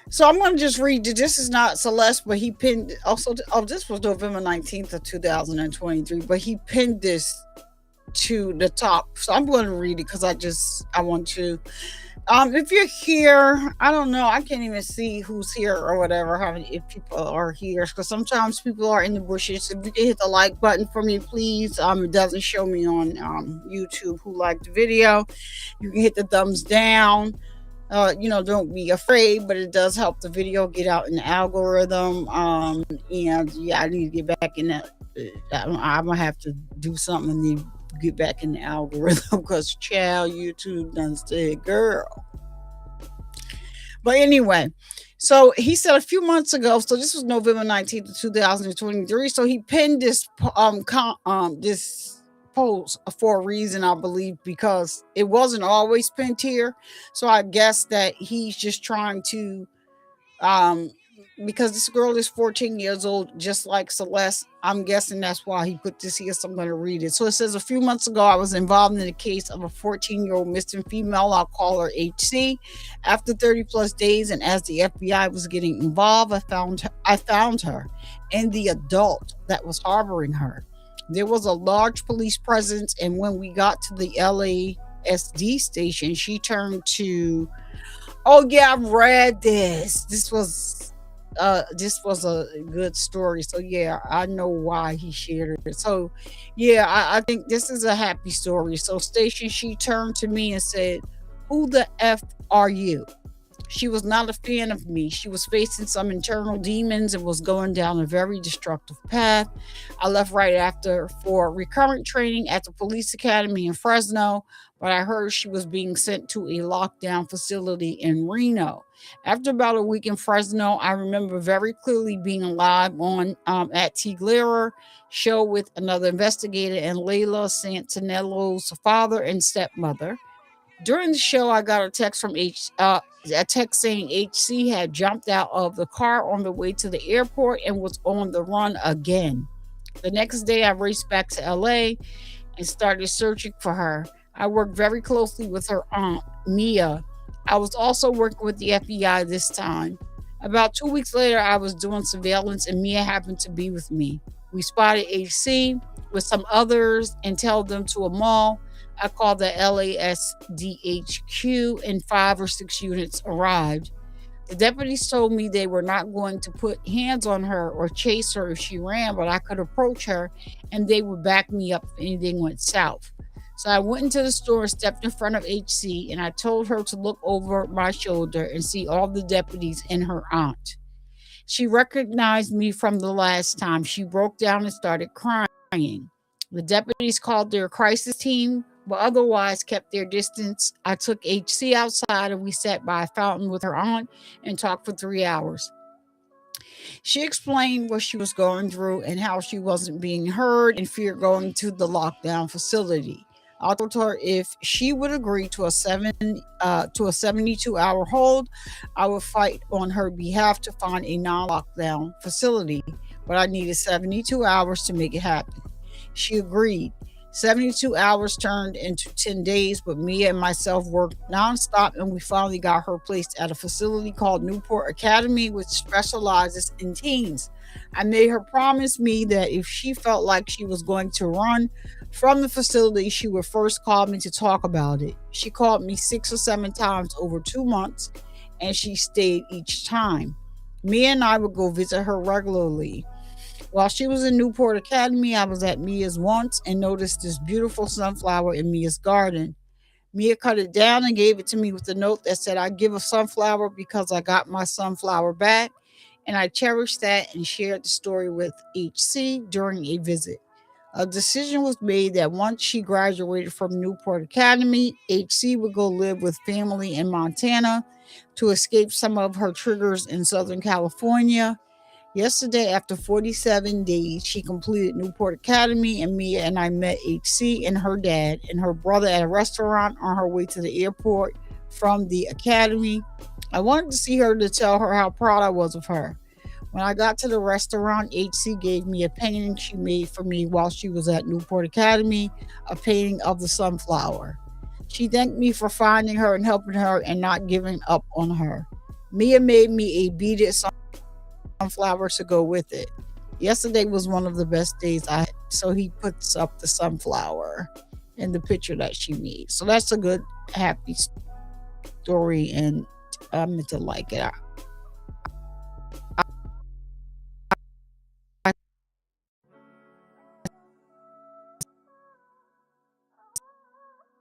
So I'm going to just read. This is not Celeste, but he pinned also. Oh, this was November 19th of 2023, but he pinned this to the top. So I'm going to read it because I want to. If you're here, I don't know. I can't even see who's here or whatever. How many if people are here? Because sometimes people are in the bushes. If you can hit the like button for me, please. It doesn't show me on YouTube who liked the video. You can hit the thumbs down. Don't be afraid, but it does help the video get out in the algorithm. And yeah, I need to get back in that. I'm gonna have to do something and then get back in the algorithm because child YouTube done said, girl. But anyway, so he said a few months ago. So this was November 19th of 2023. So he pinned this this post for a reason, I believe, because it wasn't always pinned here. So I guess that he's just trying to because this girl is 14 years old, just like Celeste. I'm guessing that's why he put this here. So I'm going to read it. So it says, a few months ago, I was involved in the case of a 14-year-old missing female. I'll call her HC. After 30 plus days, and as the FBI was getting involved, I found her and the adult that was harboring her. There was a large police presence, and when we got to the LASD station, she turned to, oh yeah, I've read this. This was a good story. So yeah, I know why he shared it. So yeah, I think this is a happy story. So station, she turned to me and said, who the F are you? She was not a fan of me. She was facing some internal demons and was going down a very destructive path. I left right after for recurrent training at the police academy in Fresno, but I heard she was being sent to a lockdown facility in Reno. After about a week in Fresno, I remember very clearly being live on at Tiglara show with another investigator and Layla Santinello's father and stepmother. During the show, I got a text from a text saying HC had jumped out of the car on the way to the airport and was on the run again. The next day, I raced back to LA and started searching for her. I worked very closely with her aunt, Mia. I was also working with the FBI this time. About 2 weeks later, I was doing surveillance and Mia happened to be with me. We spotted HC with some others and tailed them to a mall. I called the LASDHQ and 5 or 6 units arrived. The deputies told me they were not going to put hands on her or chase her if she ran, but I could approach her and they would back me up if anything went south. So I went into the store and stepped in front of HC, and I told her to look over my shoulder and see all the deputies and her aunt. She recognized me from the last time. She broke down and started crying. The deputies called their crisis team, but otherwise kept their distance. I took HC outside and we sat by a fountain with her aunt and talked for 3 hours. She explained what she was going through and how she wasn't being heard and feared going to the lockdown facility. I told her if she would agree to a 72-hour hold, I would fight on her behalf to find a non-lockdown facility, but I needed 72 hours to make it happen. She agreed. 72 hours turned into 10 days, but Mia and myself worked nonstop, and we finally got her placed at a facility called Newport Academy, which specializes in teens. I made her promise me that if she felt like she was going to run from the facility, she would first call me to talk about it. She called me 6 or 7 times over 2 months, and she stayed each time. Mia and I would go visit her regularly. While she was in Newport Academy, I was at Mia's once and noticed this beautiful sunflower in Mia's garden. Mia cut it down and gave it to me with a note that said, I give a sunflower because I got my sunflower back. And I cherished that and shared the story with HC during a visit. A decision was made that once she graduated from Newport Academy, HC would go live with family in Montana to escape some of her triggers in Southern California. Yesterday, after 47 days, she completed Newport Academy, and Mia and I met HC and her dad and her brother at a restaurant on her way to the airport from the academy. I wanted to see her to tell her how proud I was of her. When I got to the restaurant, HC gave me a painting she made for me while she was at Newport Academy, a painting of the sunflower. She thanked me for finding her and helping her and not giving up on her. Mia made me a beaded sunflower to go with it. Yesterday was one of the best days I had. So he puts up the sunflower in the picture that she made. So that's a good, happy story, and I'm meant to like it.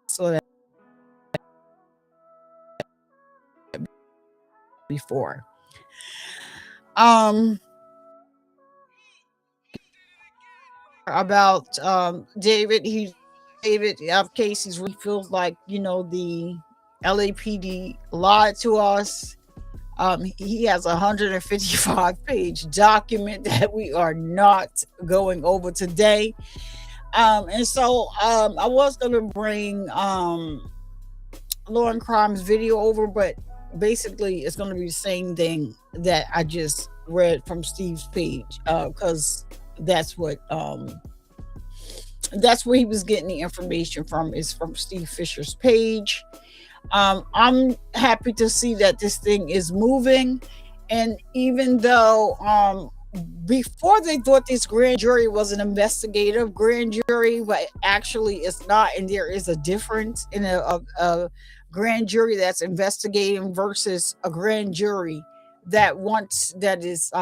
So that before. About David, Casey's really feels like, the LAPD lied to us. He has a 155-page document that we are not going over today. And so I was going to bring Law and Crime's video over, but basically it's going to be the same thing that I just read from Steve's page, because that's where he was getting the information from, is from Steve Fisher's page. I'm happy to see that this thing is moving, and even though before they thought this grand jury was an investigative grand jury, but actually it's not, and there is a difference in a grand jury that's investigating versus a grand jury that is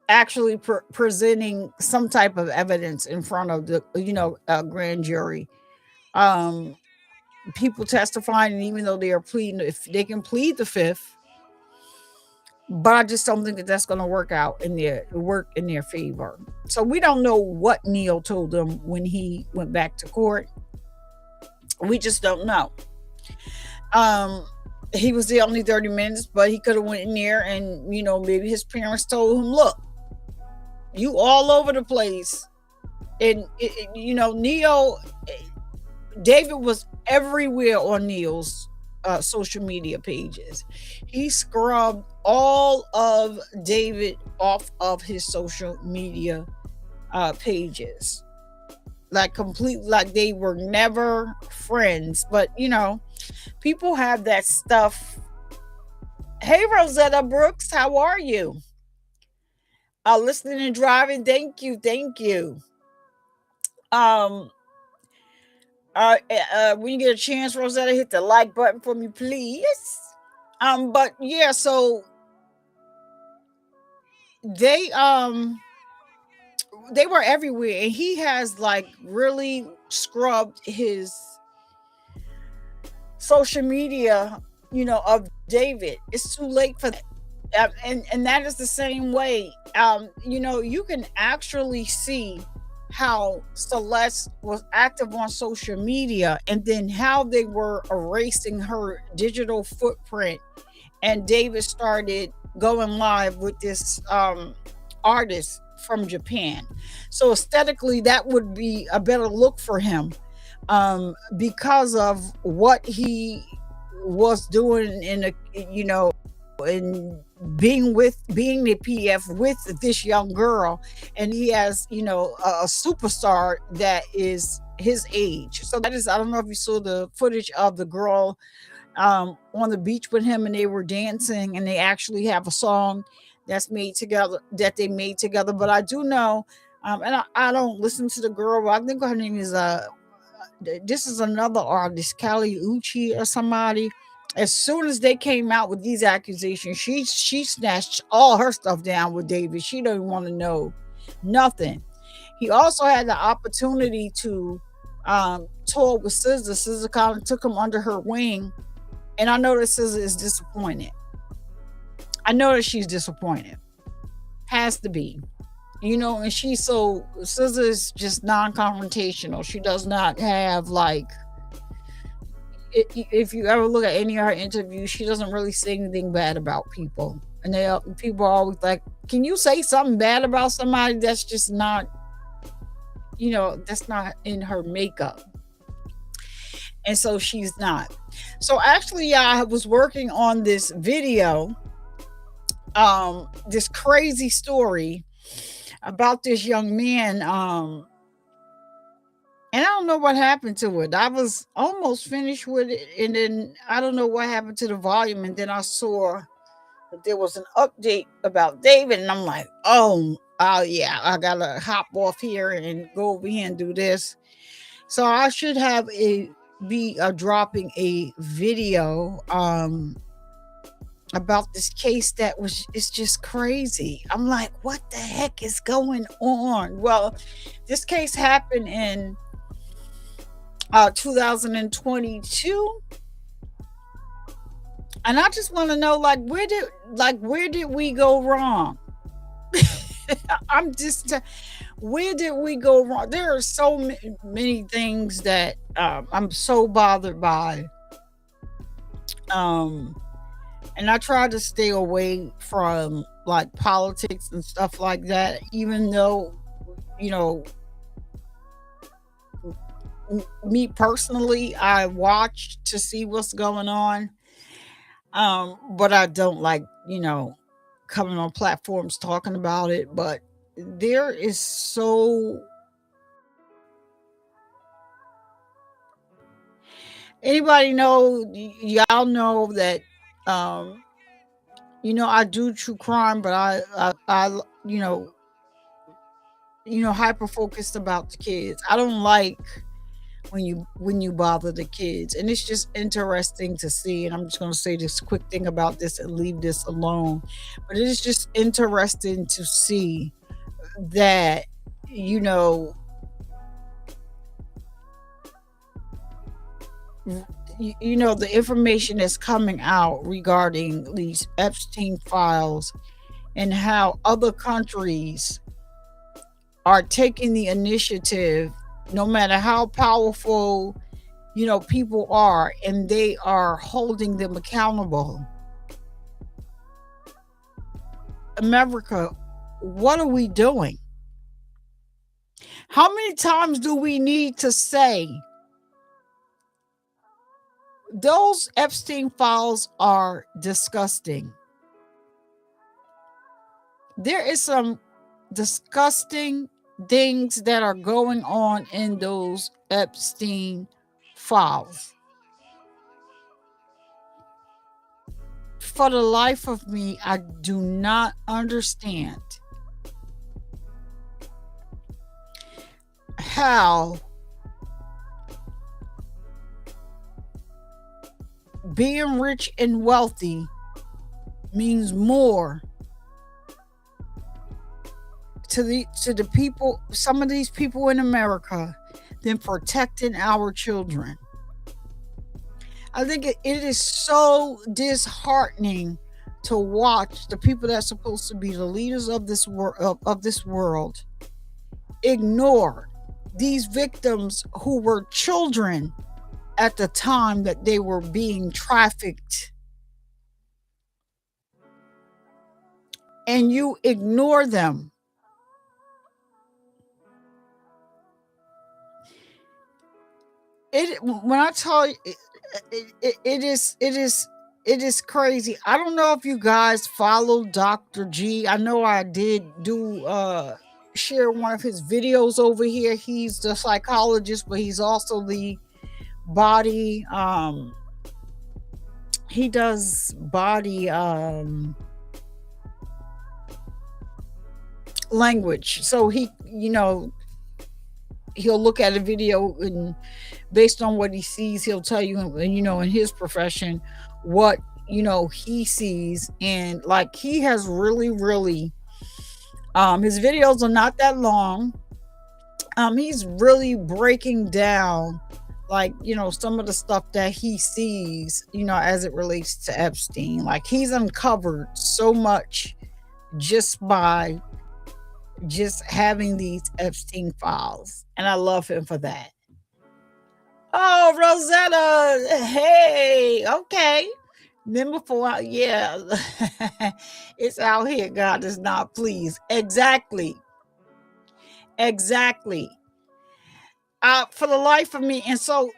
actually presenting some type of evidence in front of the grand jury. People testifying, and even though they are pleading, if they can plead the fifth, but I just don't think that that's going to work in their favor. So we don't know what Neil told them when he went back to court. We just don't know. He was there only 30 minutes, but he could have went in there and, maybe his parents told him, look, you all over the place. And, Neil, David was everywhere on Neil's social media pages. He scrubbed all of David off of his social media pages. Like they were never friends. But, people have that stuff. Hey, Rosetta Brooks, how are you? Listening and driving. Thank you. When you get a chance, Rosetta, hit the like button for me, please. But yeah, so they they were everywhere, and he has like really scrubbed his social media, of David. It's too late for that. And that is the same way. You can actually see how Celeste was active on social media, and then how they were erasing her digital footprint, and David started going live with this artist from Japan. So aesthetically, that would be a better look for him, because of what he was doing in being the PF with this young girl, and he has a superstar that is his age. So that is, I don't know if you saw the footage of the girl on the beach with him, and they were dancing, and they actually have a song that they made together. But I do know, and I don't listen to the girl, but I think her name is this is another artist, Kali Uchi or somebody. As soon as they came out with these accusations, she snatched all her stuff down with David. She don't want to know nothing. He also had the opportunity to tour with SZA. SZA kind of took him under her wing, and I know that SZA is disappointed. I know that she's disappointed. Has to be. And SZA is just non-confrontational. She does not have like, if you ever look at any of her interviews, she doesn't really say anything bad about people. And people are always like, can you say something bad about somebody? That's just not, that's not in her makeup. And so she's not. So actually, I was working on this video, this crazy story about this young man, and I don't know what happened to it. I was almost finished with it, and then I don't know what happened to the volume, and then I saw that there was an update about David, and I'm like, oh yeah, I gotta hop off here and go over here and do this. So I should be dropping a video about this case it's just crazy. I'm like, what the heck is going on? Well, this case happened in 2022, and I just want to know, where did we go wrong? Where did we go wrong? There are so many things that I'm so bothered by. And I try to stay away from like politics and stuff like that, even though, me personally, I watch to see what's going on. But I don't like, coming on platforms talking about it. But there is anybody know, y'all know that, I do true crime, but I hyper focused about the kids. I don't like when you bother the kids, and it's just interesting to see. And I'm just going to say this quick thing about this and leave this alone, but it is just interesting to see that the information that's coming out regarding these Epstein files, and how other countries are taking the initiative, no matter how powerful, people are, and they are holding them accountable. America, what are we doing? How many times do we need to say those Epstein files are disgusting? There is some disgusting things that are going on in those Epstein files. For the life of me, I do not understand how being rich and wealthy means more to the people, some of these people in America, than protecting our children. I think it is so disheartening to watch the people that's supposed to be the leaders of this world ignore these victims who were children at the time that they were being trafficked, and you ignore them. When I tell you, it is crazy. I don't know if you guys follow Dr. G. I know I did do share one of his videos over here. He's the psychologist, but he's also the body he does body language. So he'll look at a video, and based on what he sees, he'll tell you, in his profession, what he sees. And like, he has really his videos are not that long. He's really breaking down, like, some of the stuff that he sees, as it relates to Epstein. Like, he's uncovered so much just by having these Epstein files, and I love him for that. Oh, Rosetta, hey, okay. Then before, yeah, it's out here. God is not pleased. Exactly. For the life of me. And so,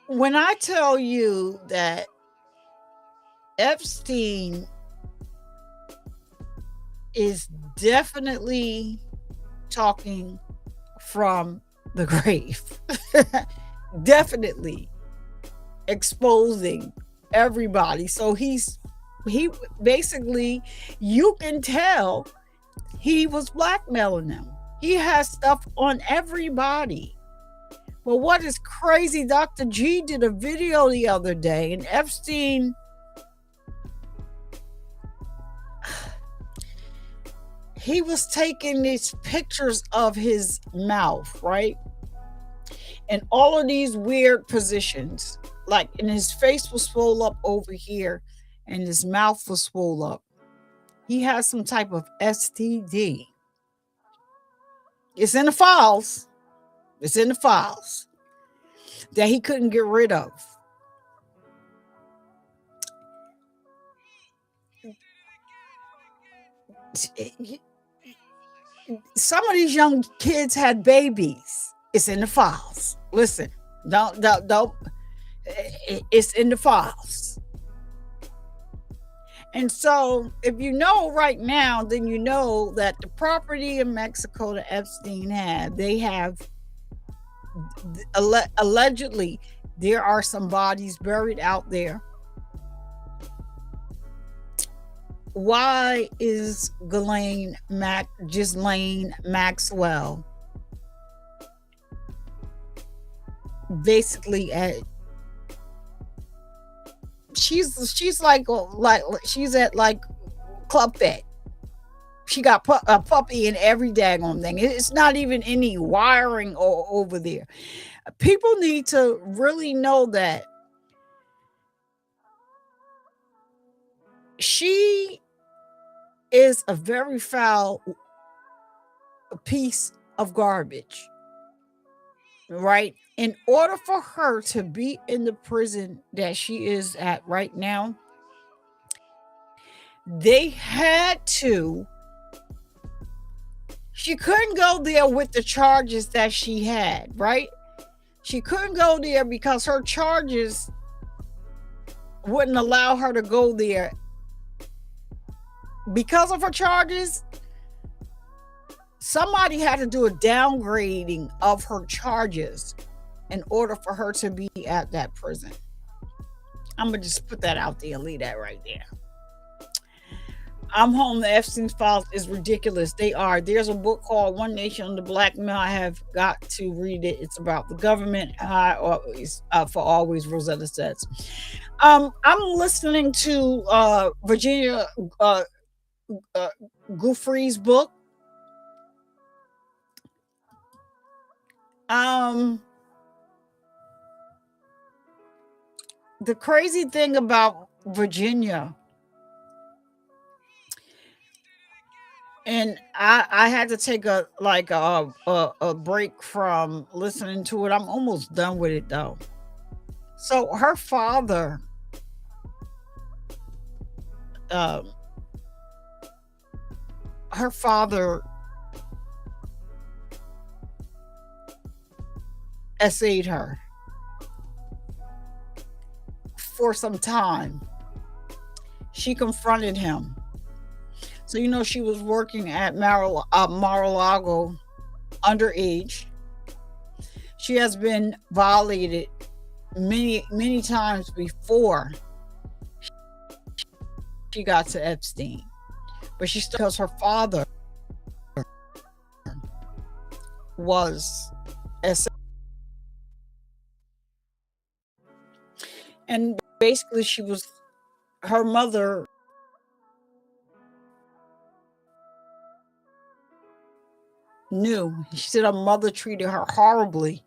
when I tell you that Epstein is definitely talking from the grave, definitely exposing everybody. So he basically, you can tell he was blackmailing them. He has stuff on everybody. But what is crazy, Dr. G did a video the other day, and Epstein, he was taking these pictures of his mouth, right? And all of these weird positions, like, and his face was swole up over here, and his mouth was swole up. He has some type of STD. It's in the files. That he couldn't get rid of. Some of these young kids had babies. It's in the files. Listen, don't. It's in the files. And so, if you know right now, then you know that the property in Mexico that Epstein had, they have, allegedly, there are some bodies buried out there. Why is Ghislaine Maxwell basically she's like she's at like Club Fed. She got a puppy in every daggone thing. It's not even any wiring over there. People need to really know that she is a very foul piece of garbage, right? In order for her to be in the prison that she is at right now, they had to. She couldn't go there with the charges that she had, right? She couldn't go there because her charges wouldn't allow her to go there. Because of her charges, somebody had to do a downgrading of her charges in order for her to be at that prison. I'm going to just put that out there and leave that right there. I'm home. The Epstein files is ridiculous. They are. There's a book called One Nation Under Blackmail. I have got to read it. It's about the government. For always, Rosetta says. I'm listening to Virginia uh, Goofrey's book. Um, the crazy thing about Virginia, and I had to take a break from listening to it. I'm almost done with it though. So um, her father essayed her for some time. She confronted him. So she was working at Mar-a-Lago underage. She has been violated many times before she got to Epstein, but she still, because her father was and basically her mother knew. She said her mother treated her horribly.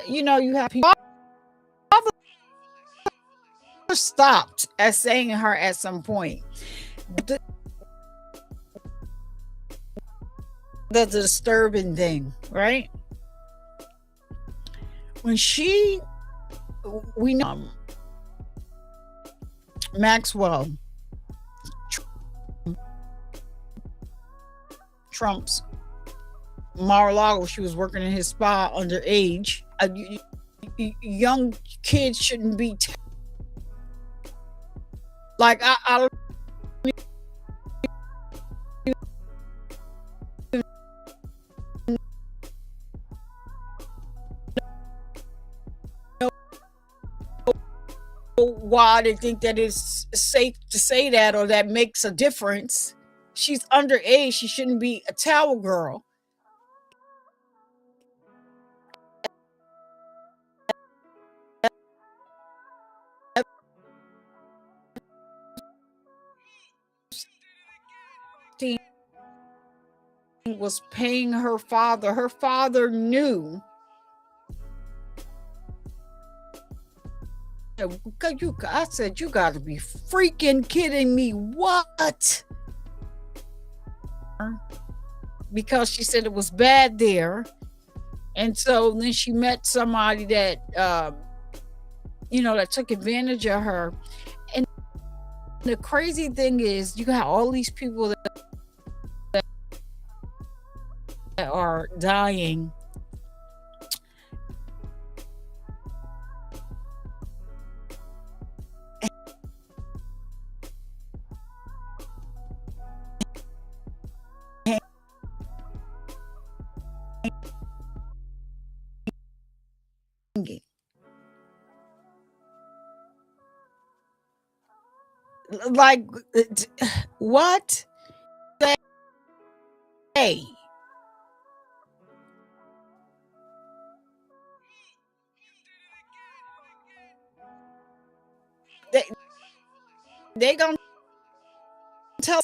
You have people stopped essaying her at some point. The disturbing thing, right? When we know Maxwell, Trump's Mar-a-Lago, she was working in his spa underage. Young kids shouldn't be like I don't know why they think that it's safe to say that or that makes a difference. She's underage. She shouldn't be a towel girl. Was paying her father. Her father knew. I said, you got to be freaking kidding me. What? Because she said it was bad there. And so then she met somebody that, that took advantage of her. And the crazy thing is, you got all these people that are dying. Like, what? Hey. They gonna tell.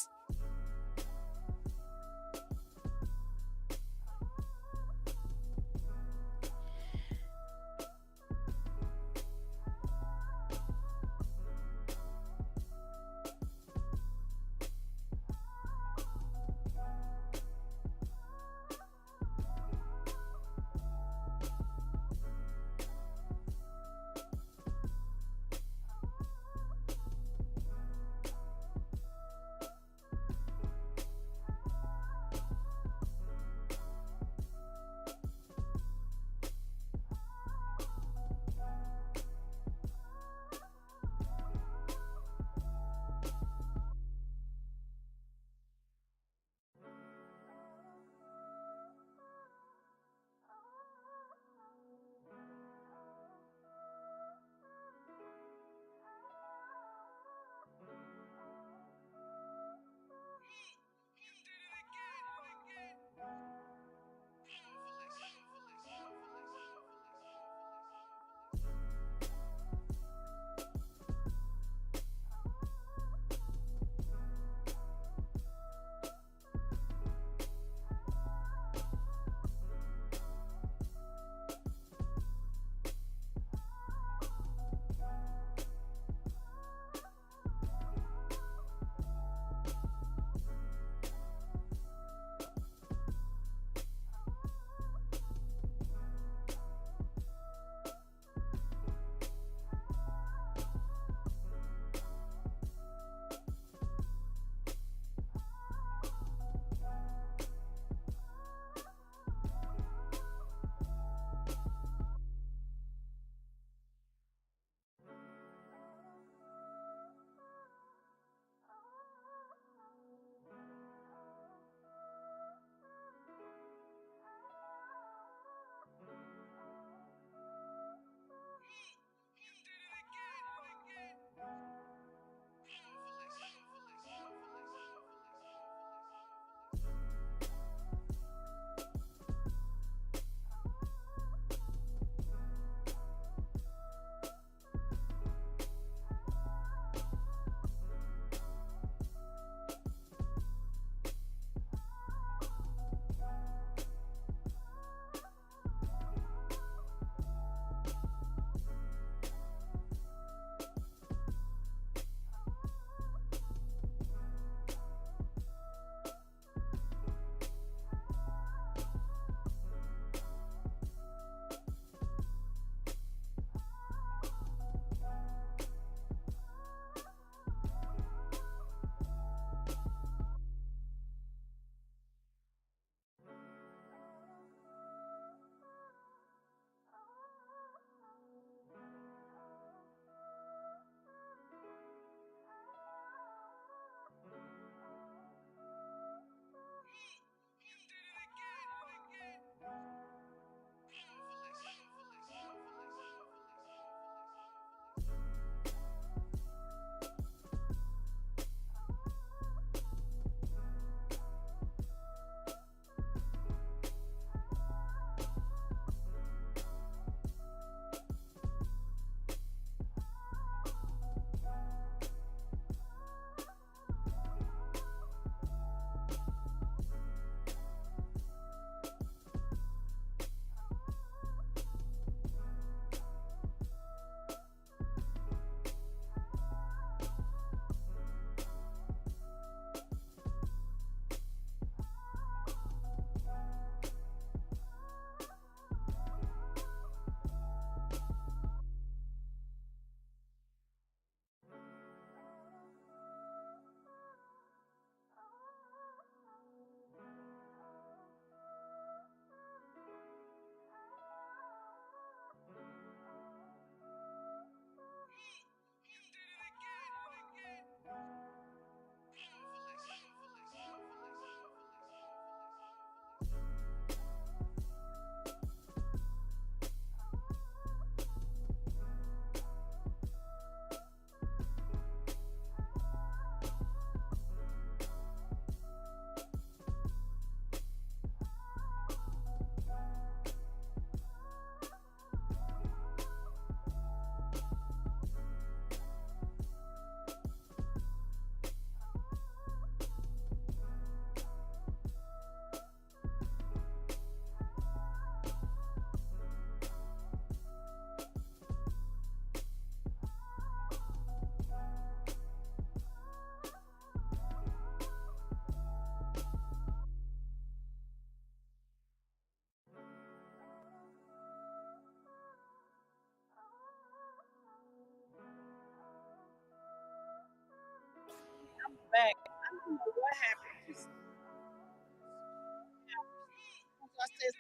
what happened. I said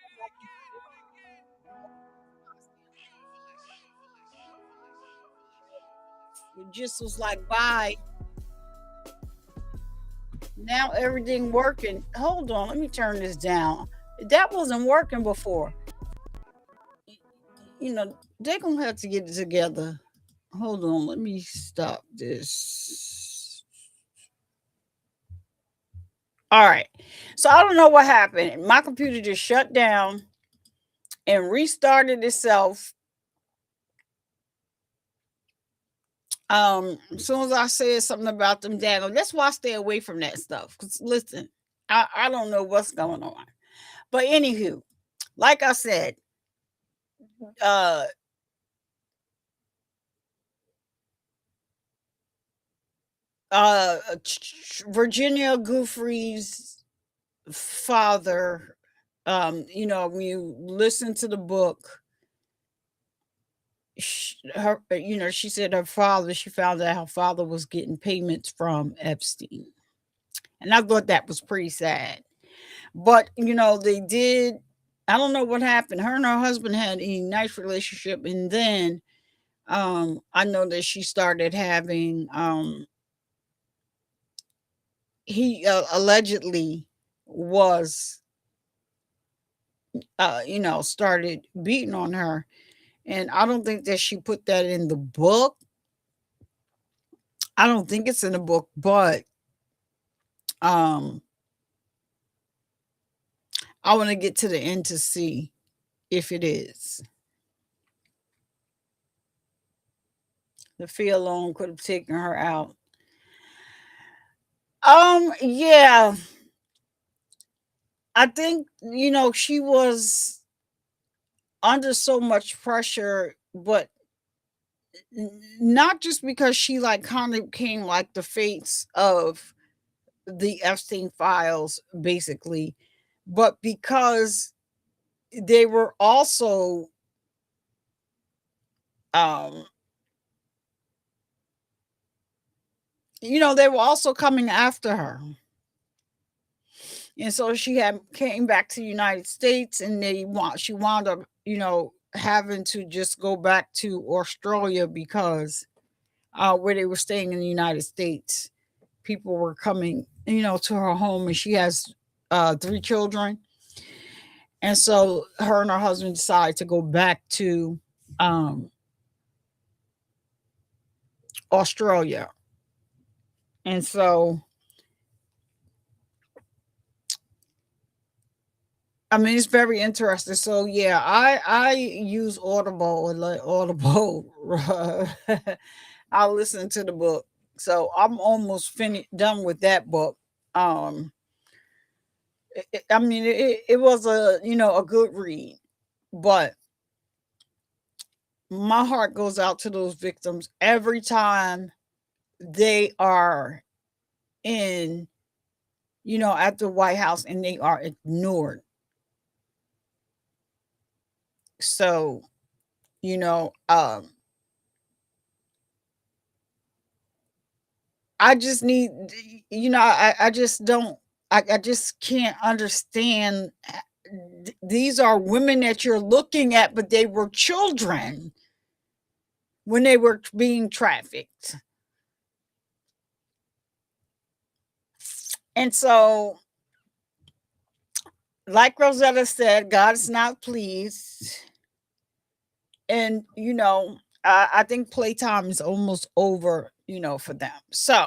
it just was like bye. Now everything working. Hold on, let me turn this down. That wasn't working before. You know, they're gonna have to get it together. Hold on, let me stop this. All right. So I don't know what happened. My computer just shut down and restarted itself. As soon as I said something about them daggone, that's why I stay away from that stuff. Cause listen, I don't know what's going on. But anywho, like I said, uh Virginia Goofrey's father, when you listen to the book, she said her father, she found out her father was getting payments from Epstein. And I thought that was pretty sad. But, they did, I don't know what happened. Her and her husband had a nice relationship. And then I know that she started having, he allegedly was, started beating on her. And I don't think that she put that in the book. I don't think it's in the book, but um I want to get to the end to see if it is. The fee alone could have taken her out. Yeah. I think, she was under so much pressure, but not just because she like kind of became like the face of the Epstein files, basically, but because they were also um they were also coming after her. And so she had came back to the United States, and she wound up, having to just go back to Australia because where they were staying in the United States, people were coming, to her home, and she has 3 children. And so her and her husband decided to go back to um, Australia. And so, I mean, it's very interesting. So yeah, I use Audible and like Audible. I listen to the book. So I'm almost finished done with that book. Um, I mean, it was a good read, but my heart goes out to those victims every time they are in, at the White House and they are ignored. So, you know, um, I just need, I just don't, I just can't understand. These are women that you're looking at, but they were children when they were being trafficked. And so, like Rosetta said, God is not pleased. And, I think playtime is almost over, for them. So,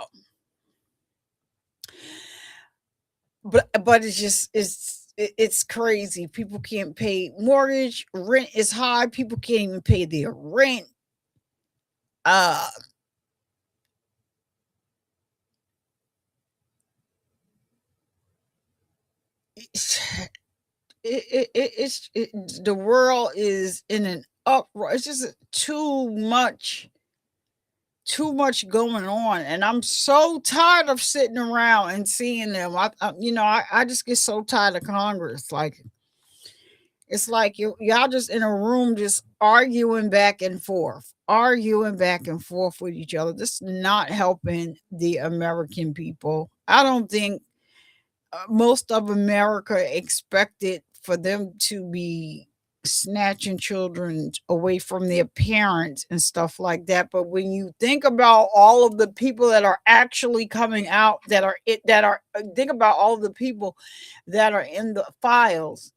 but it's crazy. People can't pay mortgage, rent is high, people can't even pay their rent. Uh it's the world is in an uproar. It's just too much going on, and I'm so tired of sitting around and seeing them. I just get so tired of Congress. Like, it's like y'all just in a room just arguing back and forth with each other. This is not helping the American people. I don't think most of America expected for them to be snatching children away from their parents and stuff like that. But when you think about all of the people that are actually coming out, think about all the people that are in the files.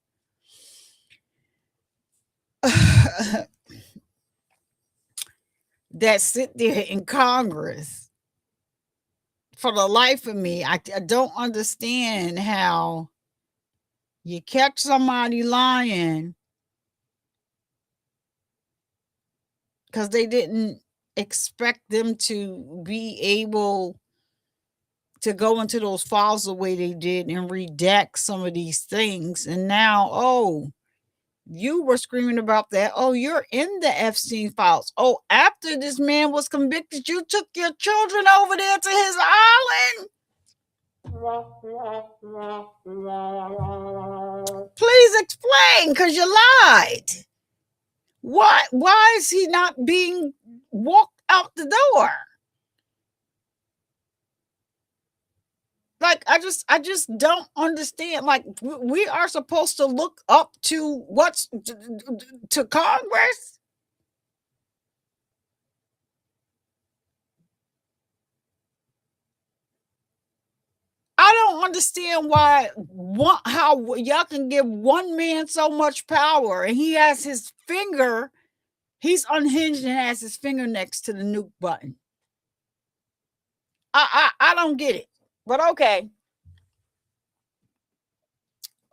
That sit there in Congress. For the life of me, I don't understand how you catch somebody lying because they didn't expect them to be able to go into those files the way they did and redact some of these things. And now, oh, you were screaming about that. Oh, you're in the Epstein files. Oh, after this man was convicted, you took your children over there to his island. Please explain, because you lied. Why is he not being walked out the door? Like I just don't understand. Like we are supposed to look up to what's to Congress. I don't understand how y'all can give one man so much power and he has his finger, he's unhinged and has his finger next to the nuke button. I don't get it. But okay.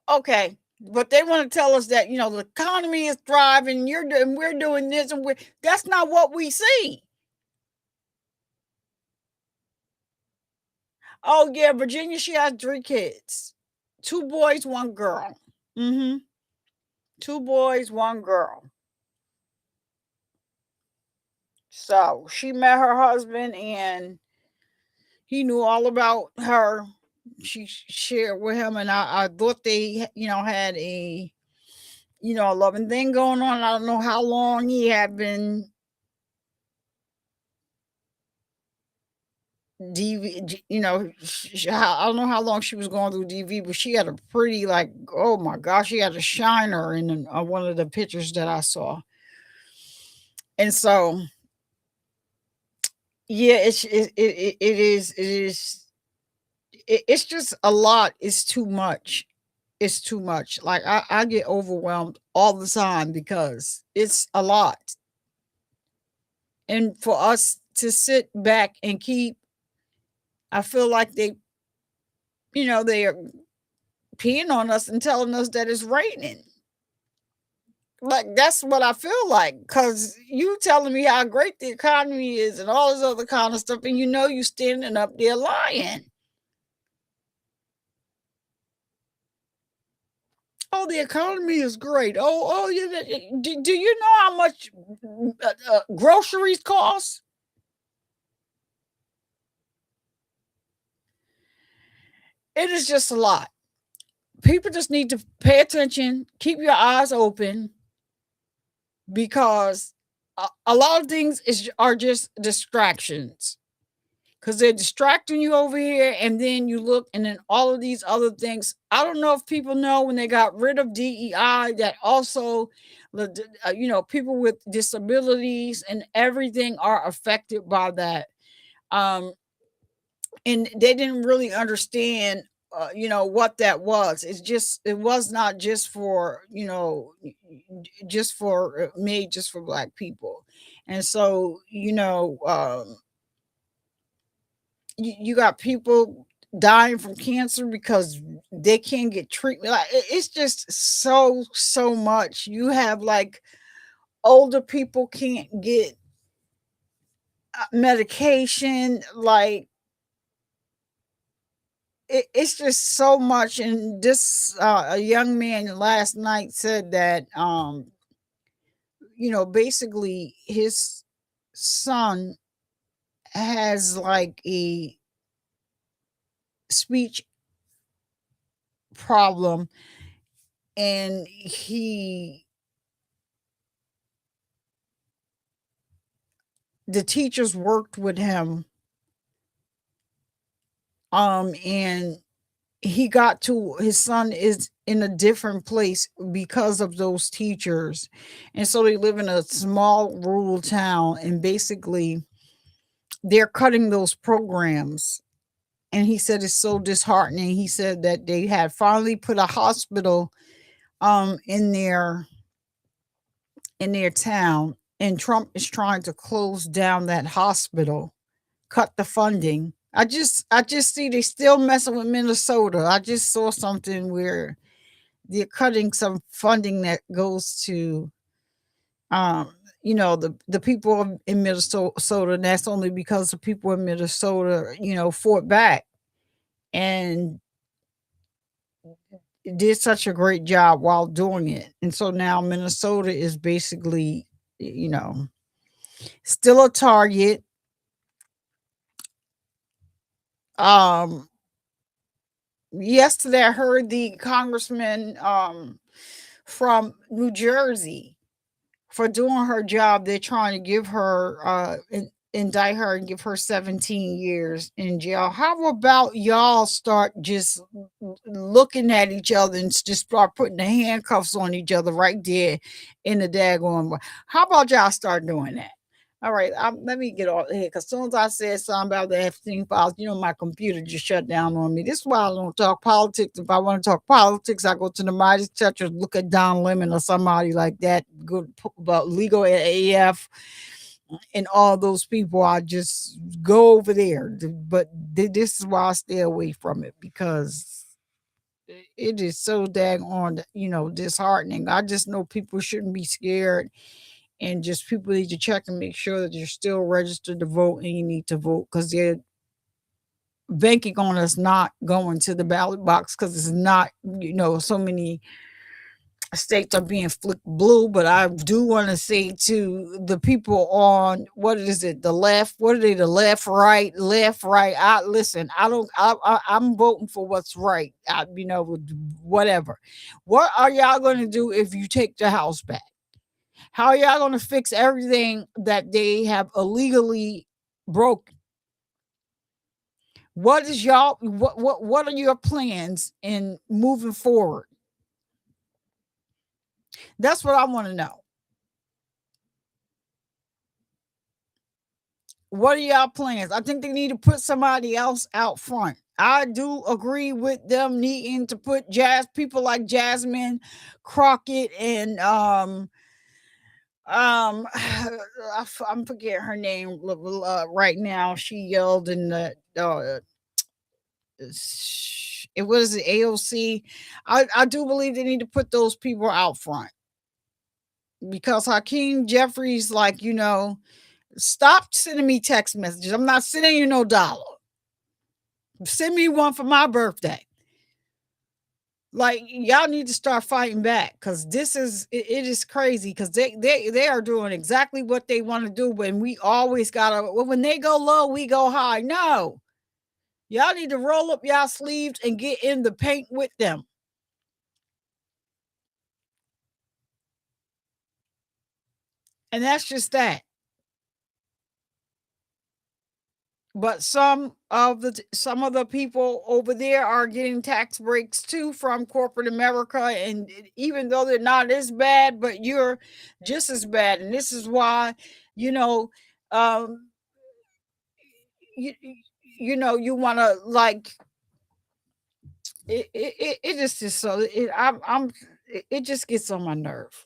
Okay. But they want to tell us that, the economy is thriving, we're doing this, and that's not what we see. Oh yeah, Virginia, she has 3 kids. 2 boys, 1 girl. Mm-hmm. 2 boys, 1 girl. So she met her husband and he knew all about her. She shared with him, and I thought they, had a, a loving thing going on. I don't know how long he had been DV, I don't know how long she was going through DV, but she had a pretty, like, oh my gosh, she had a shiner in one of the pictures that I saw. And so, yeah, it's just a lot. It's too much. It's too much. Like I get overwhelmed all the time because it's a lot. And for us to sit back and I feel like they are peeing on us and telling us that it's raining. Like that's what I feel like, because you telling me how great the economy is and all this other kind of stuff, and you standing up there lying. Oh, the economy is great. Oh, yeah. Do you know how much groceries cost? It is just a lot. People just need to pay attention, keep your eyes open, because a lot of things are just distractions. Because they're distracting you over here, and then you look, and then all of these other things. I don't know if people know, when they got rid of DEI, that also people with disabilities and everything are affected by that. And they didn't really understand what that was. It was not just for just for made just for Black people. And so you got people dying from cancer because they can't get treatment. Like it's just so much. You have, like, older people can't get medication. Like it's just so much. And this a young man last night said that basically his son has like a speech problem, and the teachers worked with him And he got to his son is in a different place because of those teachers. And so they live in a small rural town, and basically they're cutting those programs. And he said it's so disheartening. He said that they had finally put a hospital in their town, and Trump is trying to close down that hospital, cut the funding. I just see they still messing with Minnesota. I just saw something where they're cutting some funding that goes to um the people in Minnesota, and that's only because the people in Minnesota, fought back and did such a great job while doing it. And so now Minnesota is basically, you know, still a target. Um, Yesterday I heard the congressman from New Jersey, for doing her job, they're trying to give her indict her and give her 17 years in jail. How about y'all start just looking at each other and just start putting the handcuffs on each other right there in the daggone? How about y'all start doing that? All right, let me get off here, because as soon as I said something about the Epstein files, my computer just shut down on me. This is why I don't talk politics. If I want to talk politics, I go to the Midas Touch or look at Don Lemon or somebody like that. Good about legal AF and all those people. I just go over there. But this is why I stay away from it, because it is so daggone, disheartening. I just know people shouldn't be scared, and just people need to check and make sure that you're still registered to vote and you need to vote, because they're banking on us not going to the ballot box, because it's not, so many states are being flicked blue. But I do want to say to the people on, what is it, the left, what are they, the left, right, I listen, I don't, I'm voting for what's right. Whatever. What are y'all going to do if you take the house back? How are y'all going to fix everything that they have illegally broken? What are your plans in moving forward? That's what I want to know. What are y'all plans? I think they need to put somebody else out front. I do agree with them needing to put people like Jasmine Crockett and I'm forgetting her name right now. She yelled in the it was the AOC. I do believe they need to put those people out front, because Hakeem Jeffries, like, stop sending me text messages. I'm not sending you no dollar. Send me one for my birthday. Like, y'all need to start fighting back, because it is crazy, because they are doing exactly what they want to do. When we always gotta, when they go low, we go high. No, y'all need to roll up y'all sleeves and get in the paint with them. And that's just that. But some of the people over there are getting tax breaks too from corporate America, and even though they're not as bad, but you're just as bad. And this is why, you know, um, you, you want to, like, it is just so it just gets on my nerve.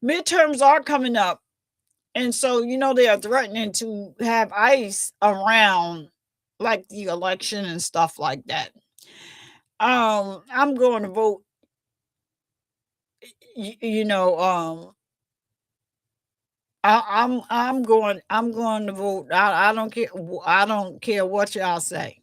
Midterms are coming up. And so, they are threatening to have ICE around, like, the election and stuff like that. I'm going to vote. y- You know, I'm going to vote. I don't care. I don't care what y'all say.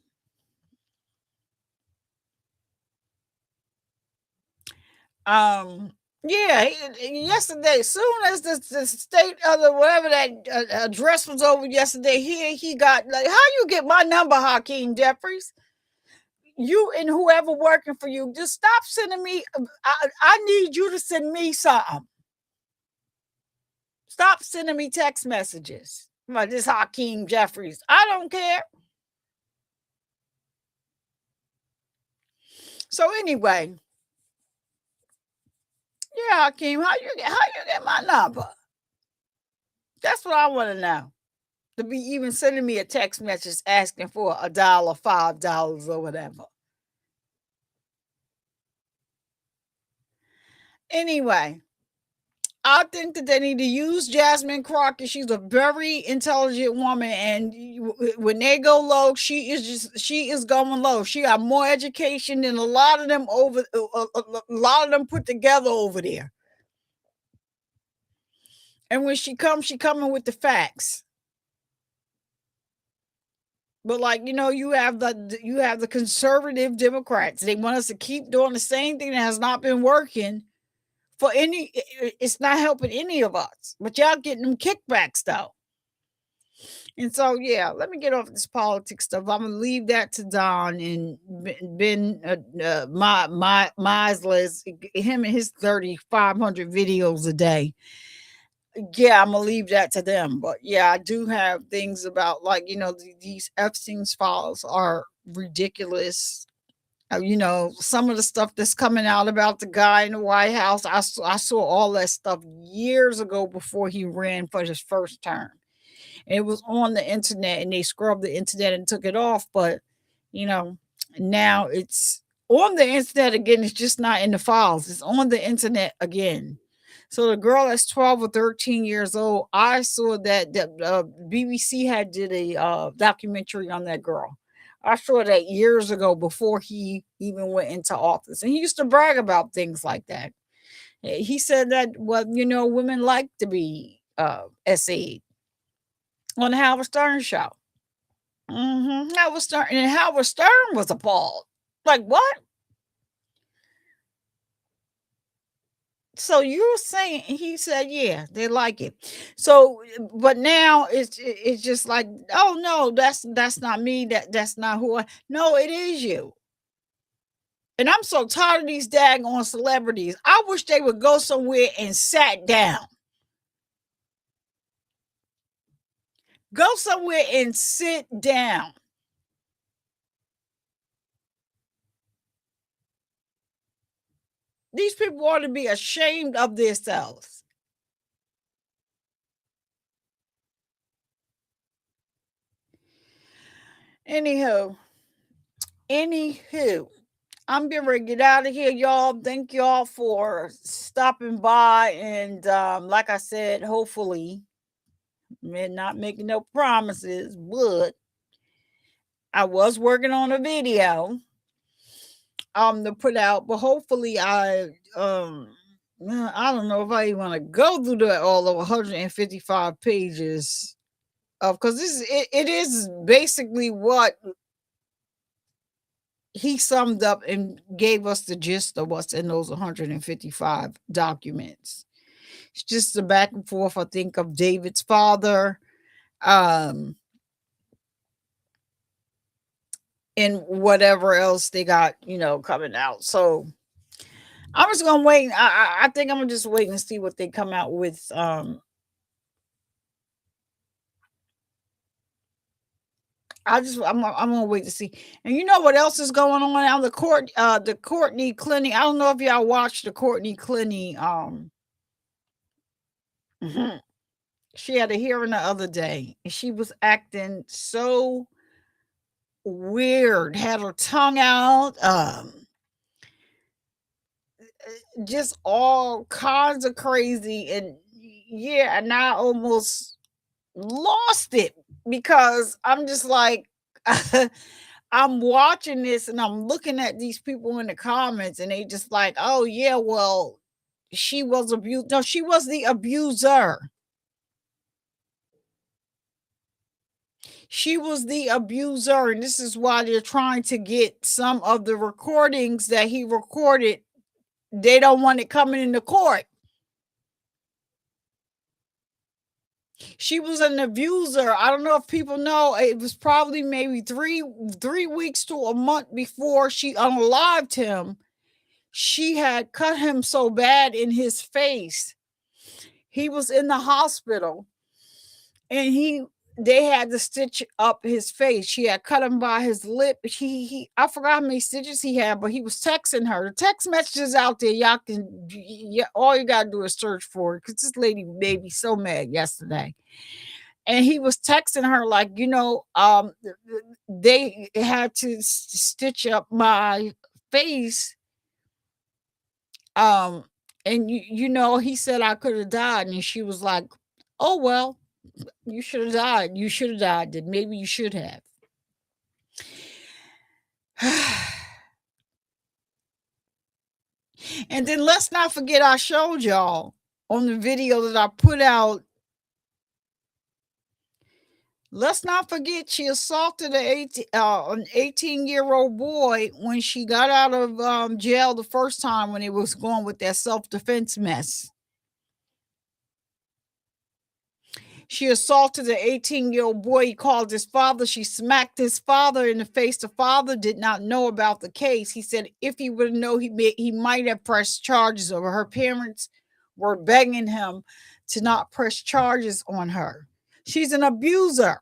Um, yeah. Yesterday, soon as the state of the whatever that address was over yesterday, he got, like, how you get my number, Hakeem Jeffries? You and whoever working for you, just stop sending me. I need you to send me something. Stop sending me text messages about this Hakeem Jeffries. I don't care. So anyway, yeah, Hakeem, how you get my number? That's what I want to know. To be even sending me a text message asking for $1, $5 or whatever. Anyway, I think that they need to use Jasmine Crockett. She's a very intelligent woman, and when they go low, she is going low. She got more education than a lot of them a lot of them put together over there. And when she coming with the facts. But like you have the conservative Democrats. They want us to keep doing the same thing that has not been working for any. It's not helping any of us. But y'all getting them kickbacks though. And so yeah, let me get off this politics stuff. I'm gonna leave that to Don and Ben. My Misless, him and his 3,500 videos a day. Yeah, I'm gonna leave that to them. But yeah, I do have things about like these Epstein's files are ridiculous. Some of the stuff that's coming out about the guy in the White House. I saw all that stuff years ago before he ran for his first term. And it was on the internet, and they scrubbed the internet and took it off. But you know, now it's on the internet again. It's just not in the files. It's on the internet again. So the girl that's 12 or 13 years old, I saw that BBC had did a documentary on that girl. I saw that years ago before he even went into office. And he used to brag about things like that. He said that, well, women like to be essayed on the Howard Stern show. Howard Stern was appalled. Like, what? So you're saying he said, yeah, they like it. So, but now it's just like, oh no, that's not me. That's not who I. No, it is you. And I'm so tired of these daggone celebrities. I wish they would go somewhere and sat down. Go somewhere and sit down. These people ought to be ashamed of themselves. Anywho, I'm getting ready to get out of here, y'all. Thank y'all for stopping by. And like I said, hopefully, I'm not making no promises, but I was working on a video to put out, but hopefully I don't know if I even want to go through all of 155 pages of, because it is basically what he summed up and gave us the gist of what's in those 155 documents. It's just the back and forth, I think, of David's father, and whatever else they got, coming out. So I'm just gonna wait. I think I'm gonna just wait and see what they come out with. I'm gonna wait to see. And you know what else is going on now? The Courtney Clenny. I don't know if y'all watched the Courtney Clenny. She had a hearing the other day, and she was acting so weird. Had her tongue out. Just all kinds of crazy. And yeah, and I almost lost it because I'm just like, I'm watching this and I'm looking at these people in the comments, and they just like, oh yeah, well, she was abused. No, she was the abuser. She was the abuser, and this is why they're trying to get some of the recordings that he recorded. They don't want it coming into court. She was an abuser. I don't know if people know. It was probably maybe three weeks to a month before she unalived him. She had cut him so bad in his face. He was in the hospital, and they had to stitch up his face. She had cut him by his lip. I forgot how many stitches he had, but he was texting her. The text messages out there, y'all can, all you gotta do is search for it, because this lady made me so mad yesterday. And he was texting her like, they had to stitch up my face. Um, and he said I could have died, and she was like, "Oh well, you should have died. You should have died. Then maybe you should have." And then let's not forget, I showed y'all on the video that I put out. Let's not forget she assaulted an 18-year-old boy when she got out of jail the first time, when it was going with that self-defense mess. She assaulted an 18-year-old boy. He called his father. She smacked his father in the face. The father did not know about the case. He said if he would have known, he might have pressed charges over her. Parents were begging him to not press charges on her. She's an abuser.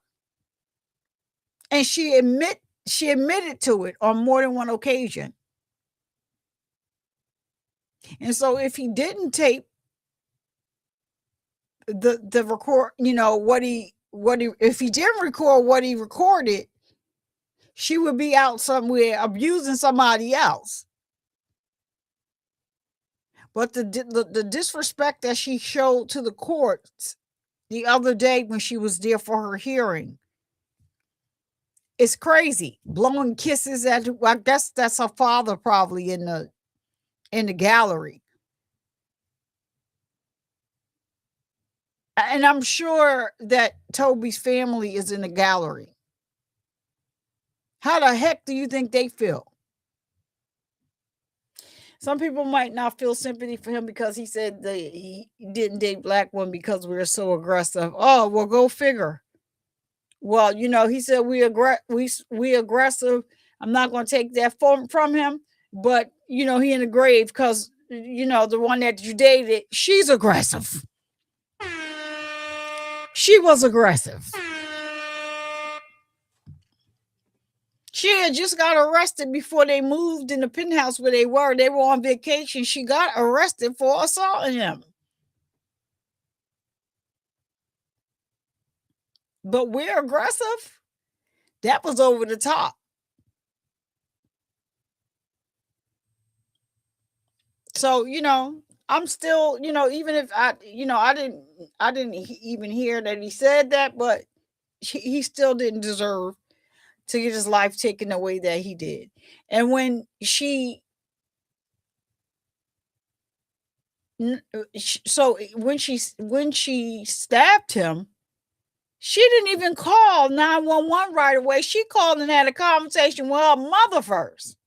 And she admitted to it on more than one occasion. And so if he didn't tape the record, if he didn't record what he recorded, she would be out somewhere abusing somebody else. But the disrespect that she showed to the courts the other day when she was there for her hearing, it's crazy. Blowing kisses at, I guess that's her father probably in the gallery. And I'm sure that Toby's family is in the gallery. How the heck do you think they feel? Some people might not feel sympathy for him because he said he didn't date black women because we're so aggressive. Oh, well, go figure. Well, he said we aggressive. I'm not going to take that from him, but he in the grave because the one that you dated, she's aggressive. She was aggressive. She had just got arrested before they moved in the penthouse where they were. They were on vacation. She got arrested for assaulting him. But we're aggressive. That was over the top. So, I'm still, even if I didn't even hear that he said that, but he still didn't deserve to get his life taken away that he did. And when when she stabbed him, she didn't even call 911 right away. She called and had a conversation with her mother first.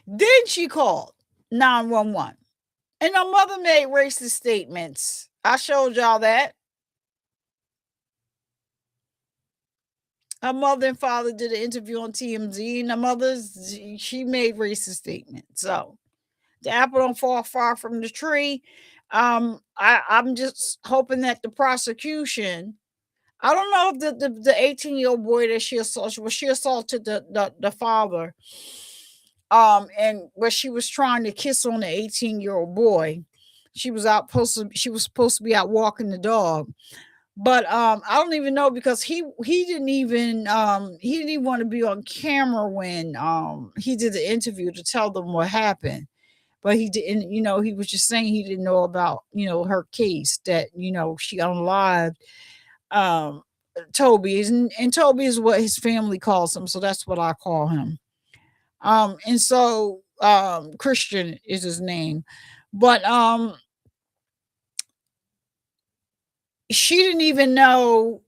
Then she called 911. And her mother made racist statements. I showed y'all that. Her mother and father did an interview on TMZ, and she made racist statements. So the apple don't fall far from the tree. I'm just hoping that the prosecution, I don't know if the 18-year-old boy that she assaulted the father, but she was trying to kiss on the 18-year-old boy. She was supposed to be out walking the dog. But I don't even know, because he didn't even want to be on camera when he did the interview to tell them what happened. But he didn't, he was just saying he didn't know about, her case, that, she unlived Toby. And Toby is what his family calls him, so that's what I call him. And so Christian is his name. But she didn't even know.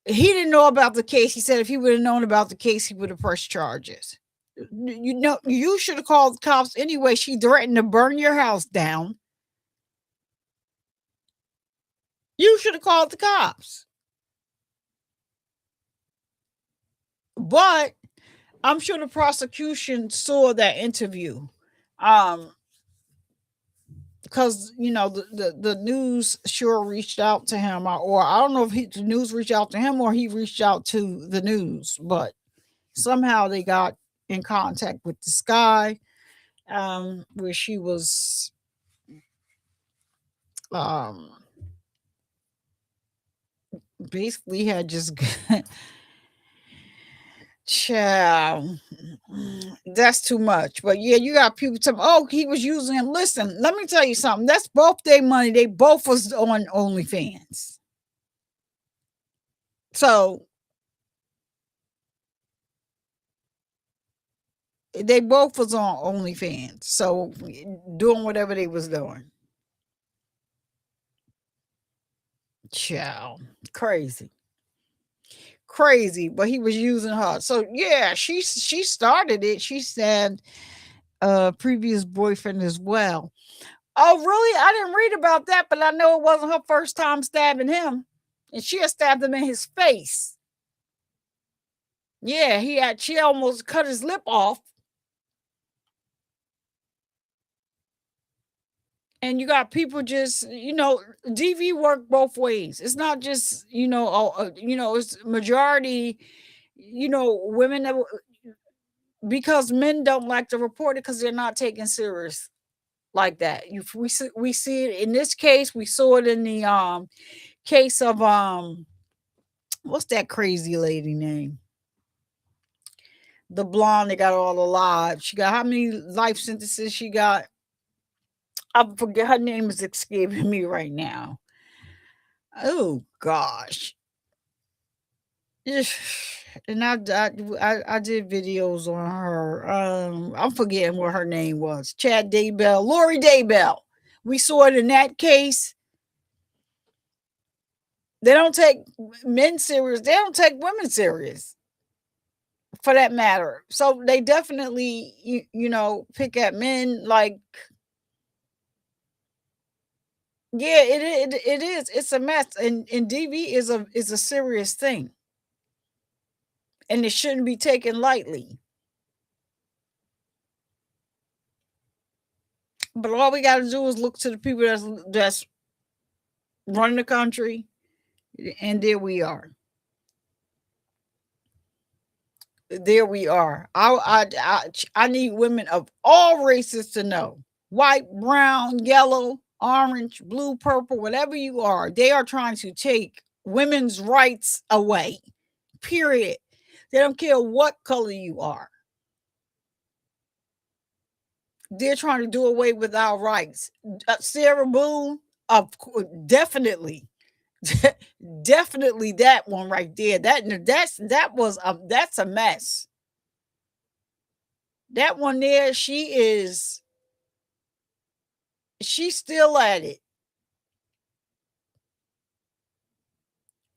He didn't know about the case. He said if he would have known about the case, he would have pressed charges. You should have called the cops anyway. She threatened to burn your house down. You should have called the cops. But I'm sure the prosecution saw that interview. because the news sure reached out to him, or I don't know if the news reached out to him or he reached out to the news, but somehow they got in contact with this guy, where she was um basically had just child, that's too much. But yeah, you got people tell me, oh, he was using him. Listen, let me tell you something. That's both their money. They both was on OnlyFans. So they both was on OnlyFans. So doing whatever they was doing. Child. Crazy. Crazy. But he was using her. So yeah, she started it. She said previous boyfriend as well. Oh, really? I didn't read about that, but I know it wasn't her first time stabbing him. And she had stabbed him in his face. Yeah, she almost cut his lip off. And you got people just, DV work both ways. It's not just, it's majority, women that, because men don't like to report it because they're not taken serious like that. We see it in this case. We saw it in the case of what's that crazy lady name? The blonde that got all the lives. She got how many life sentences she got? I forget, her name is escaping me right now. Oh gosh. And I did videos on her. I'm forgetting what her name was. Chad Daybell, Lori Daybell. We saw it in that case. They don't take men serious. They don't take women serious, for that matter. So they definitely, pick at men like, yeah, it is. It's a mess, and DV is a serious thing, and it shouldn't be taken lightly. But all we got to do is look to the people that's running the country, and there we are. There we are. I need women of all races to know: white, brown, yellow, orange, blue, purple, whatever you are. They are trying to take women's rights away. Period. They don't care what color you are. They're trying to do away with our rights. Sarah Boone, definitely, definitely that one right there. That's a mess. That one there, she's still at it.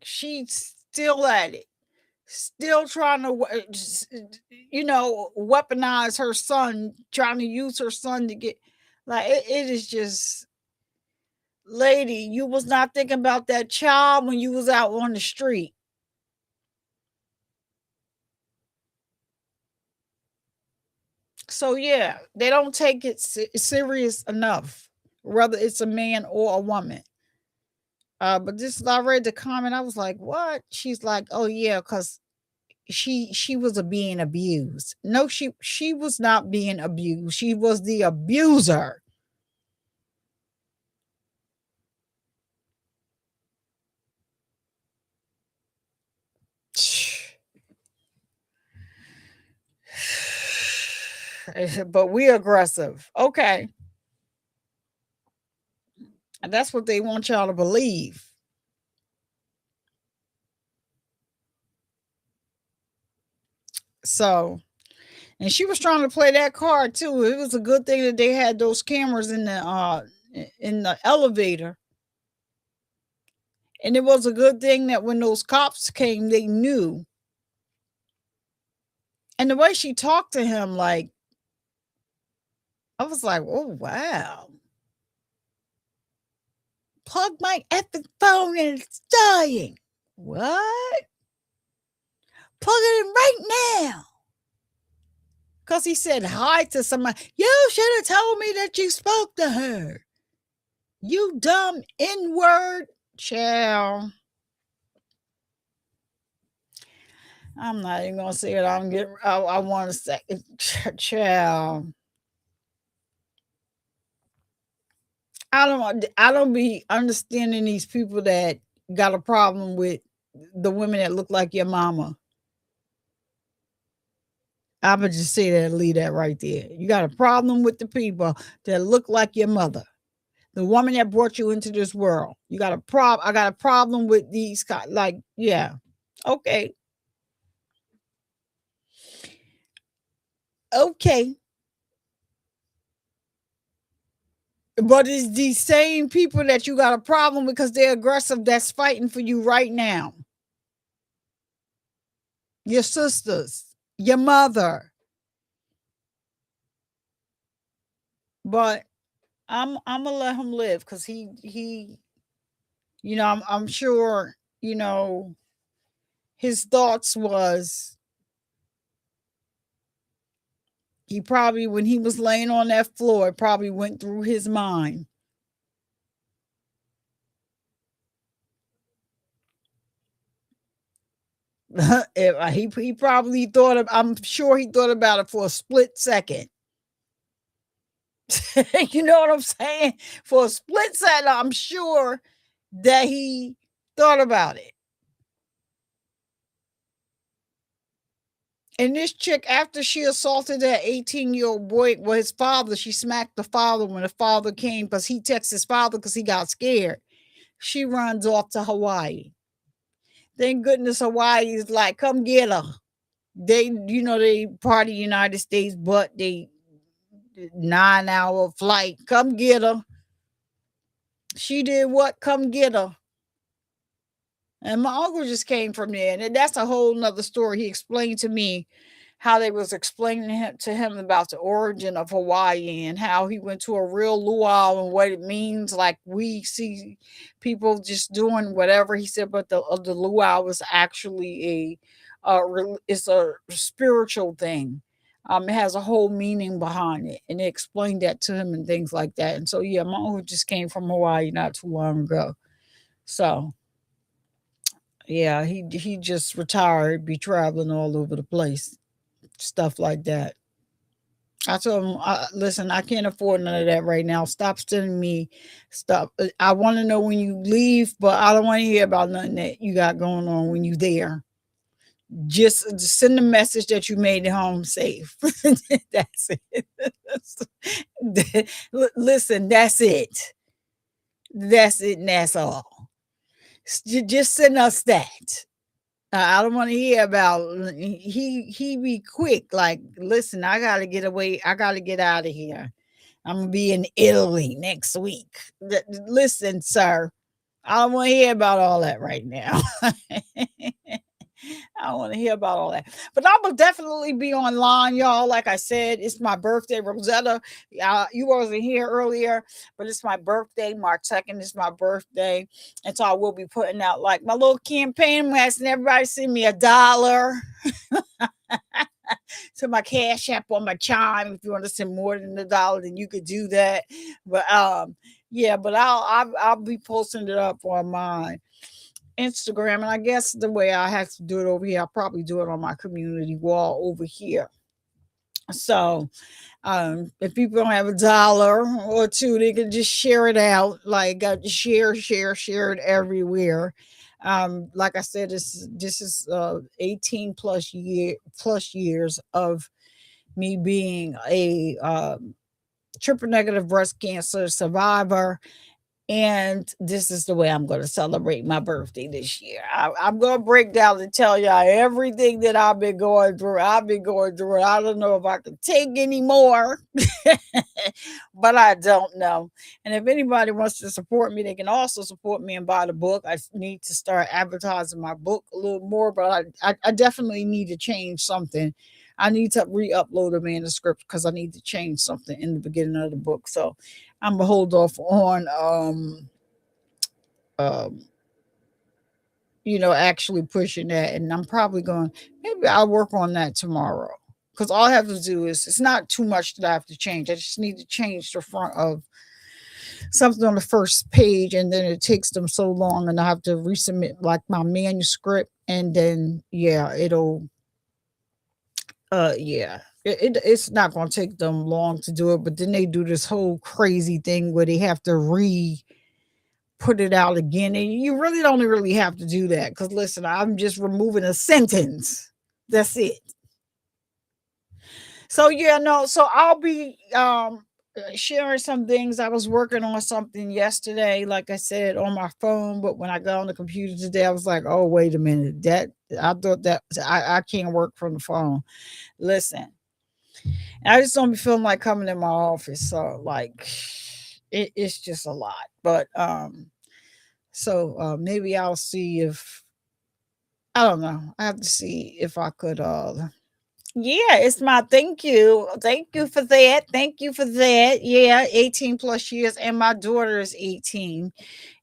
She's still at it. Still trying to, weaponize her son, trying to use her son to get, like, it is just, lady, you was not thinking about that child when you was out on the street. So yeah, they don't take it serious enough, whether it's a man or a woman. But this, I read the comment, I was like, what? She's like, oh yeah, because she was being abused. No, she was not being abused. She was the abuser. But we aggressive. Okay. And that's what they want y'all to believe. So, and she was trying to play that card too. It was a good thing that they had those cameras in the elevator. And it was a good thing that when those cops came, they knew. And the way she talked to him, like, I was like, oh wow. Plug my effing phone and it's dying. What? Plug it in right now. Because he said hi to somebody. You should have told me that you spoke to her. You dumb N-word. Child. I'm not even gonna say it. I want to say child. I don't be understanding these people that got a problem with the women that look like your mama. I'ma just say that and leave that right there. You got a problem with the people that look like your mother, the woman that brought you into this world. You got a problem. I got a problem with these like, yeah. Okay. Okay. But it's these same people that you got a problem because they're aggressive that's fighting for you right now. Your sisters, your mother. But I'm gonna let him live because he I'm sure his thoughts was he probably when he was laying on that floor it probably went through his mind. He probably thought of I'm sure he thought about it for a split second. You know what I'm saying? For a split second, I'm sure that he thought about it. And this chick, after she assaulted that 18-year-old boy, well, his father, she smacked the father when the father came because he texted his father because he got scared. She runs off to Hawaii. Thank goodness Hawaii is like, come get her. They part of the United States, but they 9-hour flight. Come get her. She did what? Come get her. And my uncle just came from there, and that's a whole nother story. He explained to me how they was explaining to him about the origin of Hawaii and how he went to a real luau and what it means. Like we see people just doing whatever he said, but the luau is actually it's a spiritual thing. It has a whole meaning behind it, and they explained that to him and things like that. And so, yeah, my uncle just came from Hawaii not too long ago. So, yeah, he just retired, be traveling all over the place, stuff like that. I told him, listen, I can't afford none of that right now. Stop sending me stuff. I want to know when you leave, but I don't want to hear about nothing that you got going on when you there. Just send a message that you made it home safe. That's it. Listen, that's it. That's it, and that's all. Just send us that. I don't want to hear about he be quick. Like, listen, I gotta get away. I gotta get out of here. I'm gonna be in Italy next week. Listen, sir, I don't want to hear about all that right now. I don't want to hear about all that. But I will definitely be online, y'all. Like I said, it's my birthday. Rosetta, you wasn't here earlier, but it's my birthday. March 2nd is my birthday. And so I will be putting out like my little campaign. I'm asking everybody to send me $1 to my Cash App or my Chime. If you want to send more than $1, then you could do that. But yeah, but I'll be posting it up on mine. Instagram, and I guess the way I have to do it over here, I'll probably do it on my community wall over here. So if people don't have $1 or two, they can just share it out. Like share it everywhere. Like I said, this is 18 plus years of me being a triple negative breast cancer survivor. And this is the way I'm going to celebrate my birthday this year. I'm going to break down and tell y'all everything that I've been going through. I've been going through it. I don't know if I can take any more, but I don't know. And if anybody wants to support me, they can also support me and buy the book. I need to start advertising my book a little more, but I definitely need to change something. I need to re-upload a manuscript because I need to change something in the beginning of the book. So I'm gonna hold off on actually pushing that, and I'm probably maybe I'll work on that tomorrow. Because all I have to do is it's not too much that I have to change. I just need to change the front of something on the first page, and then it takes them so long, and I have to resubmit like my manuscript, and then yeah, it'll yeah. It's not going to take them long to do it, but then they do this whole crazy thing where they have to put it out again, and you really don't really have to do that, because listen, I'm just removing a sentence. That's it. So yeah, no, so I'll be sharing some things. I was working on something yesterday, like I said, on my phone, but when I got on the computer today, I was like, oh, wait a minute. That I thought that I can't work from the phone. Listen, I just don't be feeling like coming in my office. So like it's just a lot. But so maybe I'll see if I don't know. I have to see if I could yeah, it's my thank you. Thank you for that. Thank you for that. Yeah, 18 plus years. And my daughter is 18.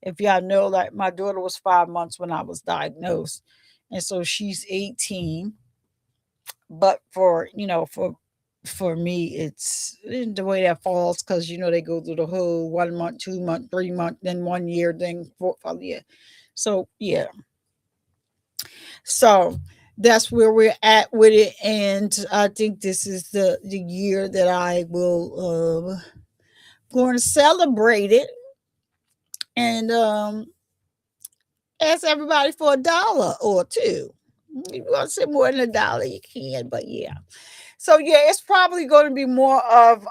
If y'all know, like my daughter was 5 months when I was diagnosed. And so she's 18. But for me, it's the way that falls, because they go through the whole 1 month, 2 month, 3 month, then 1 year, then 4 5 year. So yeah. So that's where we're at with it, and I think this is the year that I will going to celebrate it, and ask everybody for $1 or two. If you want to say more than $1, you can, but yeah. So yeah, it's probably going to be more of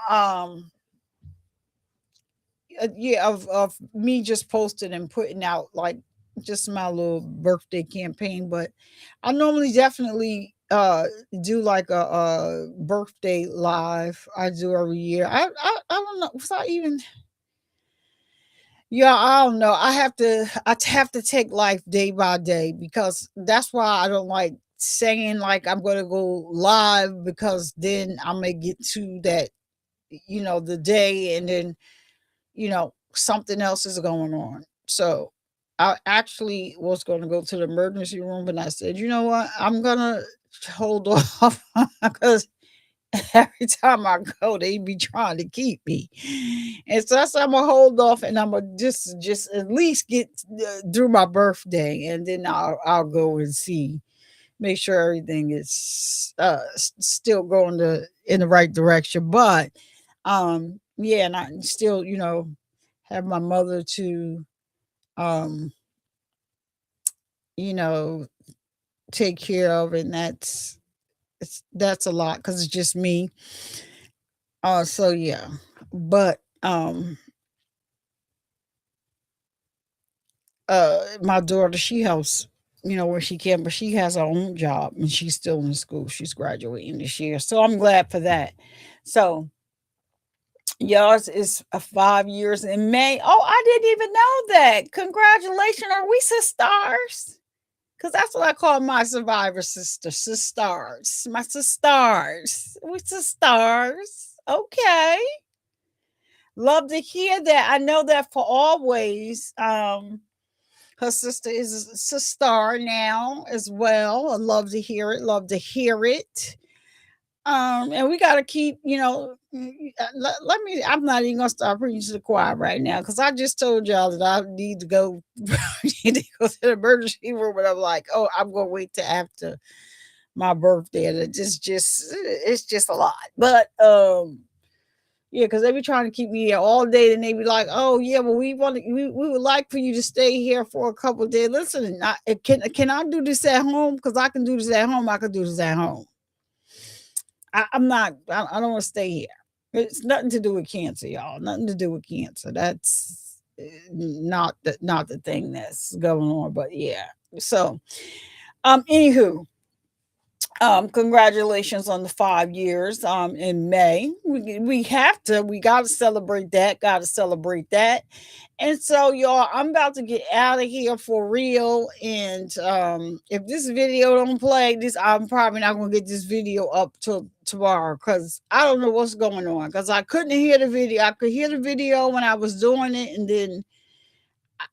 yeah, of me just posting and putting out like just my little birthday campaign. But I normally definitely do like a birthday live. I do every year. I don't know. Was I even Yeah, I don't know. I have to take life day by day, because that's why I don't like saying like I'm gonna go live, because then I may get to that, the day, and then something else is going on. So I actually was going to go to the emergency room, and I said, you know what, I'm gonna hold off because every time I go, they be trying to keep me. And so I said, I'm gonna hold off, and I'm gonna just at least get through my birthday, and then I'll go and see, make sure everything is still going in the right direction. But yeah, and I still, have my mother to um you know take care of, and that's a lot, because it's just me. So yeah. But my daughter, she helps, where she can, but she has her own job, and she's still in school. She's graduating this year, so I'm glad for that. So yours is 5 years in May. Oh, I didn't even know that. Congratulations. Are we sisters? Because that's what I call my survivor sister. Sisters. My sisters. We sisters. Okay. Love to hear that. I know that for always. Her sister is a sister now as well. I love to hear it. Love to hear it. And we got to keep, let me, I'm not even gonna start preaching to the choir right now, because I just told y'all that I need to go need to go to the emergency room, but I'm like, oh, I'm gonna wait till after my birthday, and it's just a lot. But yeah, because they be trying to keep me here all day, and they be like, oh yeah, well, we would like for you to stay here for a couple of days. Listen, can I do this at home? Because I can do this at home. I can do this at home. I'm not. I don't want to stay here. It's nothing to do with cancer, y'all. Nothing to do with cancer. That's not the thing that's going on. But yeah. So, anywho, congratulations on the 5 years. In May, we got to celebrate that. Got to celebrate that. And so, y'all, I'm about to get out of here for real. And if this video don't play, I'm probably not gonna get this video up till tomorrow, because I don't know what's going on. Because I couldn't hear the video. I could hear the video when I was doing it, and then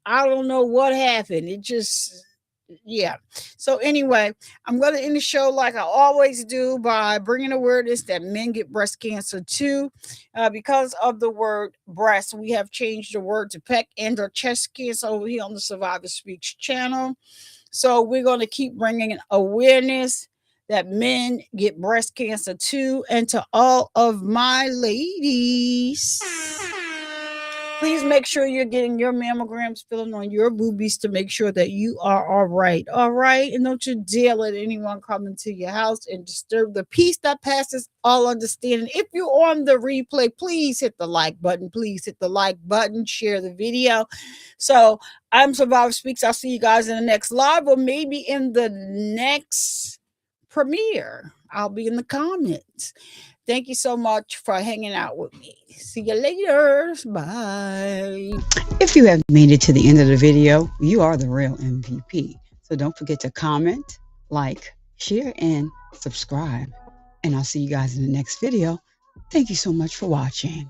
I don't know what happened. It just yeah. So anyway, I'm going to end the show like I always do by bringing awareness that men get breast cancer too. Because of the word breast, we have changed the word to peck and or chest cancer over here on the Survivor Speaks channel. So we're going to keep bringing awareness that men get breast cancer too. And to all of my ladies, please make sure you're getting your mammograms, filling on your boobies to make sure that you are all right. All right. And don't you dare let anyone come into your house and disturb the peace that passes all understanding. If you're on the replay, please hit the like button. Please hit the like button. Share the video. So I'm Survivor Speaks. I'll see you guys in the next live or maybe in the next premiere. I'll be in the comments. Thank you so much for hanging out with me. See you later. Bye. If you have made it to the end of the video, you are the real MVP. So don't forget to comment, like, share, and subscribe. And I'll see you guys in the next video. Thank you so much for watching.